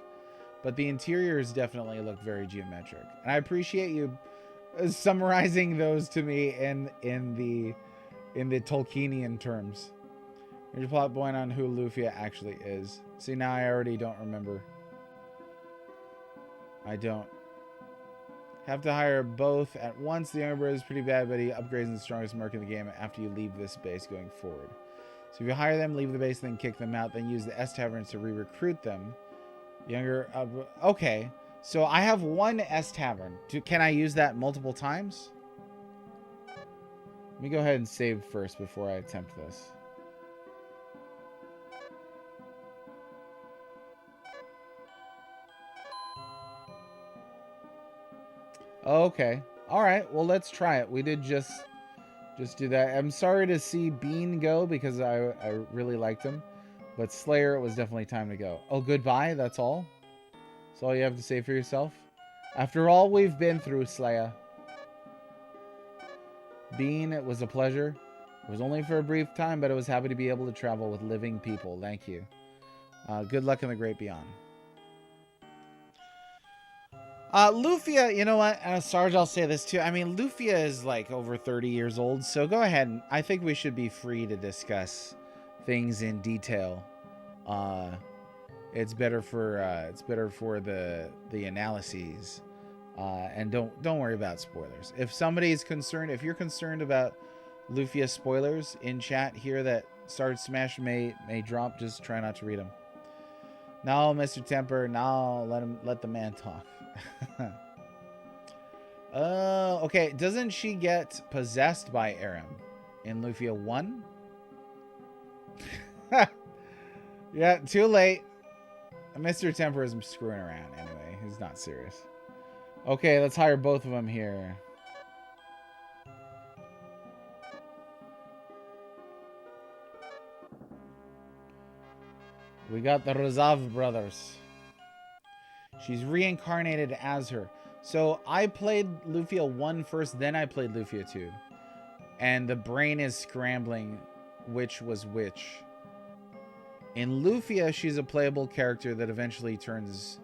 But the interiors definitely look very geometric. And I appreciate you summarizing those to me in the Tolkienian terms. Here's a plot point on who Lufia actually is. See, now I already don't remember. I don't. Have to hire both at once. The younger brother is pretty bad, but he upgrades in the strongest mark in the game after you leave this base going forward. So if you hire them, leave the base, then kick them out, then use the S Taverns to re-recruit them. Younger. Okay. So I have one S Tavern. Can I use that multiple times? Let me go ahead and save first before I attempt this. Okay. All right. Well, let's try it. We did just do that. I'm sorry to see Bean go because I really liked him. But Slayer, it was definitely time to go. Oh, goodbye. That's all? That's all you have to say for yourself? After all we've been through, Slayer. Bean, it was a pleasure. It was only for a brief time, but I was happy to be able to travel with living people. Thank you. Good luck in the great beyond. Lufia, you know what? Sarge, I'll say this too. I mean, Lufia is like over 30 years old, so go ahead. I think we should be free to discuss things in detail. It's better for the analyses. And don't worry about spoilers. If somebody's concerned, if you're concerned about Lufia spoilers in chat here that Sarge Smash may drop, just try not to read them. No, Mr. Temper, no, let the man talk. Okay, doesn't she get possessed by Aram in Lufia 1? Yeah, too late. Mr. Temper is screwing around anyway. He's not serious. Okay, let's hire both of them here. We got the Rozav brothers. She's reincarnated as her. So I played Lufia 1 first, then I played Lufia 2. And the brain is scrambling which was which. In Lufia, she's a playable character that eventually turns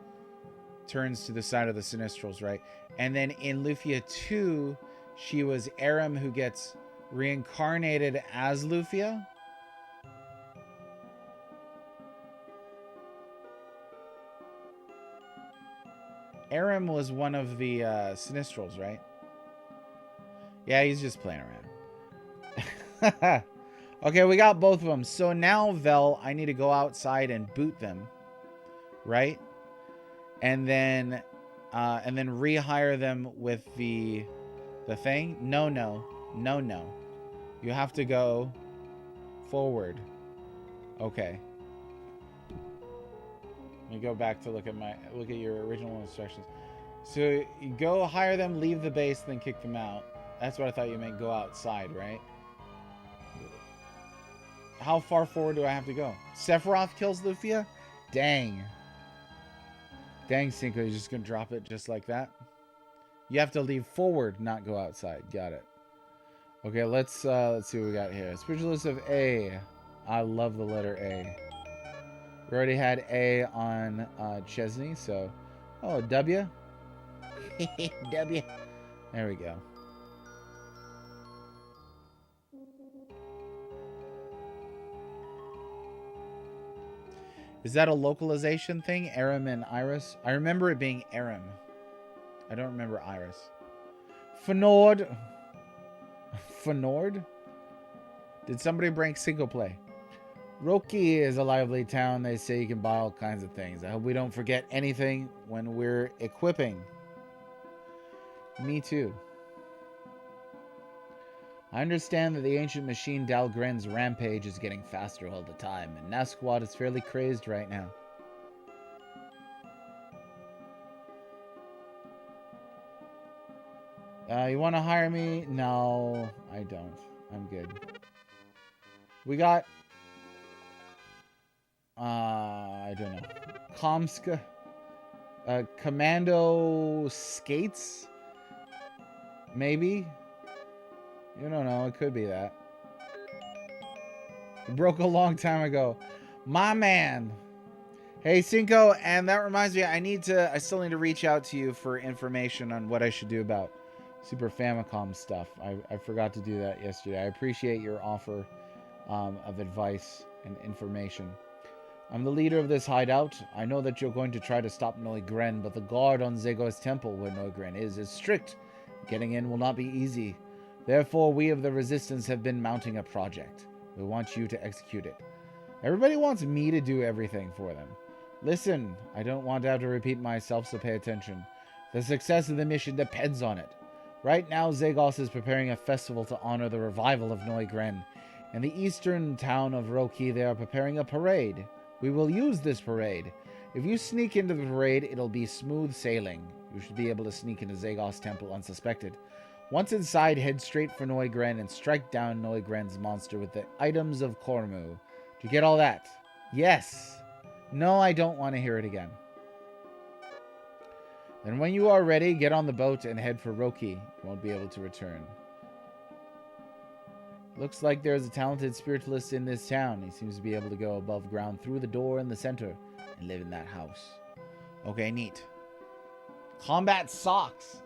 to the side of the Sinistrals, right? And then in Lufia 2, she was Aram who gets reincarnated as Lufia. Aram was one of the Sinistrals, right? Yeah, he's just playing around. Okay, we got both of them. So now, Vel, I need to go outside and boot them, right? And then rehire them with the thing. No. You have to go forward. Okay. Let me go back to look at your original instructions. So you go hire them, leave the base, then kick them out. That's what I thought you meant. Go outside, right? How far forward do I have to go? Sephiroth kills Lufia? Dang. Dang, Cinco, you're just gonna drop it just like that? You have to leave forward, not go outside. Got it. Okay, let's see what we got here. Spiritualist of A. I love the letter A. We already had A on Chesney, so... Oh, W? W. There we go. Is that a localization thing? Aram and Iris? I remember it being Aram. I don't remember Iris. Fnord. Fnord? Did somebody bring single play? Roki is a lively town. They say you can buy all kinds of things. I hope we don't forget anything when we're equipping. Me too. I understand that the ancient machine Dalgren's rampage is getting faster all the time, and Nasquad is fairly crazed right now. You want to hire me? No, I don't. I'm good. We got... I don't know. Komsk. Commando Skates? Maybe? You don't know. It could be that. It broke a long time ago. My man. Hey, Cinco, and that reminds me, I still need to reach out to you for information on what I should do about Super Famicom stuff. I forgot to do that yesterday. I appreciate your offer of advice and information. I'm the leader of this hideout. I know that you're going to try to stop Noigren, but the guard on Zegor's temple where Noigren is strict. Getting in will not be easy. Therefore, we of the Resistance have been mounting a project. We want you to execute it. Everybody wants me to do everything for them. Listen, I don't want to have to repeat myself, so pay attention. The success of the mission depends on it. Right now, Zagos is preparing a festival to honor the revival of Neugren. In the eastern town of Roki, they are preparing a parade. We will use this parade. If you sneak into the parade, it'll be smooth sailing. You should be able to sneak into Zagos Temple unsuspected. Once inside, head straight for Neugren and strike down Neugren's monster with the items of Kormu. Do you get all that? Yes. No, I don't want to hear it again. Then when you are ready, get on the boat and head for Roki. You won't be able to return. Looks like there's a talented spiritualist in this town. He seems to be able to go above ground through the door in the center and live in that house. Okay, neat. Combat socks.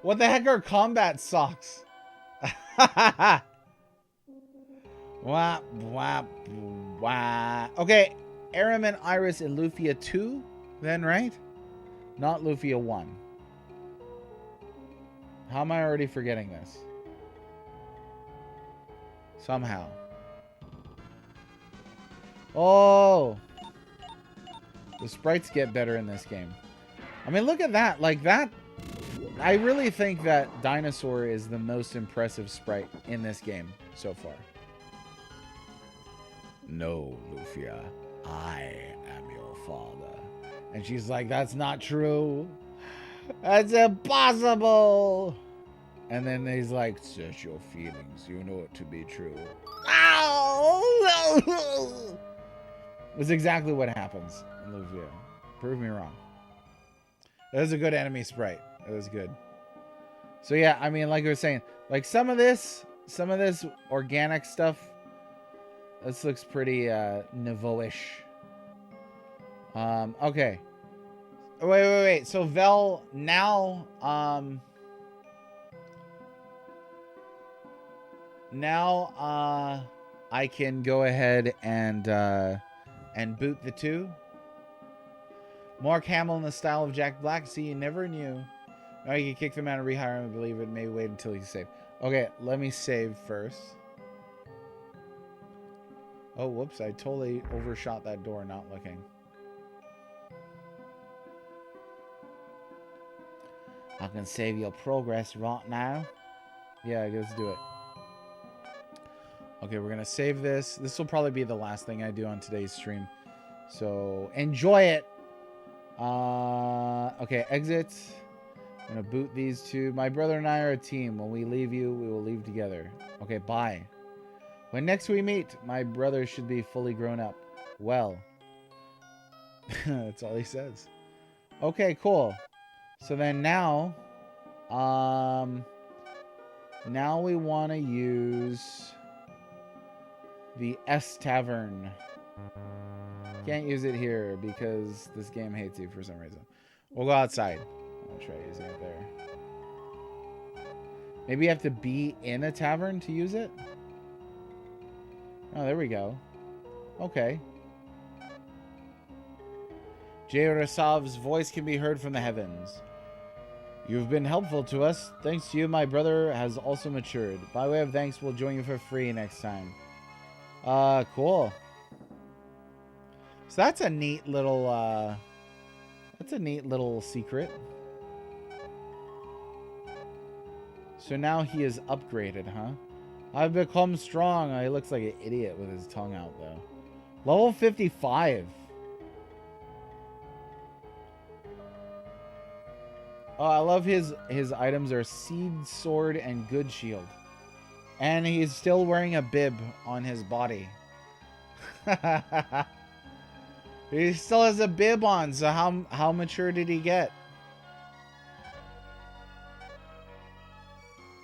What the heck are combat socks? Wah, wah, wah. Okay, Aram and Iris in Lufia 2, then, right? Not Lufia 1. How am I already forgetting this? Somehow. Oh! The sprites get better in this game. I mean, look at that. Like, that... I really think that Dinosaur is the most impressive sprite in this game so far. No, Lufia. I am your father. And she's like, that's not true. That's impossible. And then he's like, search your feelings. You know it to be true. Ow! That's exactly what happens in Lufia. Prove me wrong. That was a good enemy sprite. It was good. So yeah, I mean, like I was saying, like some of this organic stuff, this looks pretty Nouveau-ish. Okay. Wait. So Vel, now I can go ahead and boot the 2. Mark Hamill in the style of Jack Black. See, you never knew. Now you can kick them out and rehire him and believe it. Maybe wait until he's saved. Okay, let me save first. Oh, whoops. I totally overshot that door not looking. I can save your progress right now. Yeah, let's do it. Okay, we're going to save this. This will probably be the last thing I do on today's stream. So, enjoy it. Okay, exit. I'm going to boot these 2. My brother and I are a team. When we leave you, we will leave together. Okay, bye. When next we meet, my brother should be fully grown up. Well. That's all he says. Okay, cool. So then now we want to use the S Tavern. Can't use it here because this game hates you for some reason. We'll go outside. I'll try using it there. Maybe you have to be in a tavern to use it? Oh, there we go. Okay. Jairosav's voice can be heard from the heavens. You've been helpful to us. Thanks to you, my brother has also matured. By way of thanks, we'll join you for free next time. Cool. So that's a neat little, secret. So now he is upgraded, huh? I've become strong. He looks like an idiot with his tongue out, though. Level 55. Oh, I love his items are Seed Sword and Good Shield. And he's still wearing a bib on his body. He still has a bib on, so how mature did he get?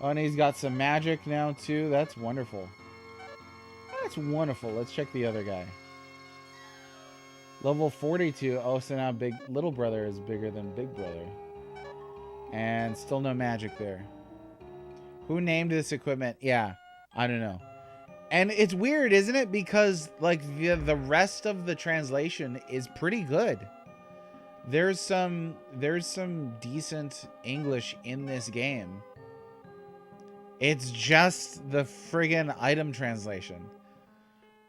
Oh, and he's got some magic now, too. That's wonderful. That's wonderful. Let's check the other guy. Level 42. Oh, so now little brother is bigger than big brother. And still no magic there. Who named this equipment? Yeah, I don't know. And it's weird, isn't it? Because, like, the rest of the translation is pretty good. There's some decent English in this game. It's just the friggin' item translation.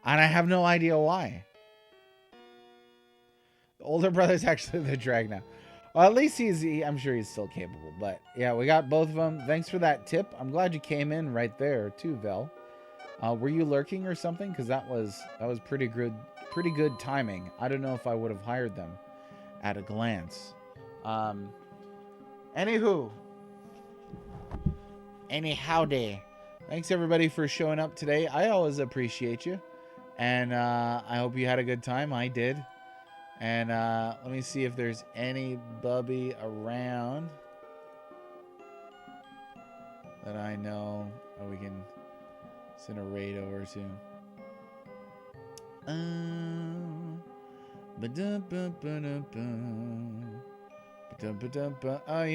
And I have no idea why. Older brother's actually the drag now. Well, at least I'm sure he's still capable. But yeah, we got both of them. Thanks for that tip. I'm glad you came in right there too, Vel. Were you lurking or something? Because that was pretty good timing. I don't know if I would have hired them at a glance. Anywho, howdy. Thanks everybody for showing up today. I always appreciate you, and I hope you had a good time. I did. And let me see if there's any bubby around that I know we can send a raid over to. You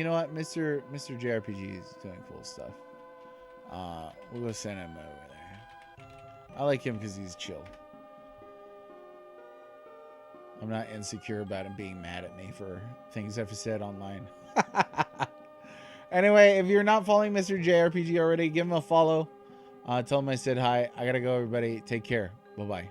know what? Mr. JRPG is doing cool stuff. We'll go send him over there. I like him because he's chill. I'm not insecure about him being mad at me for things I've said online. Anyway, if you're not following Mr. JRPG already, give him a follow. Tell him I said hi. I gotta go, everybody. Take care. Bye-bye.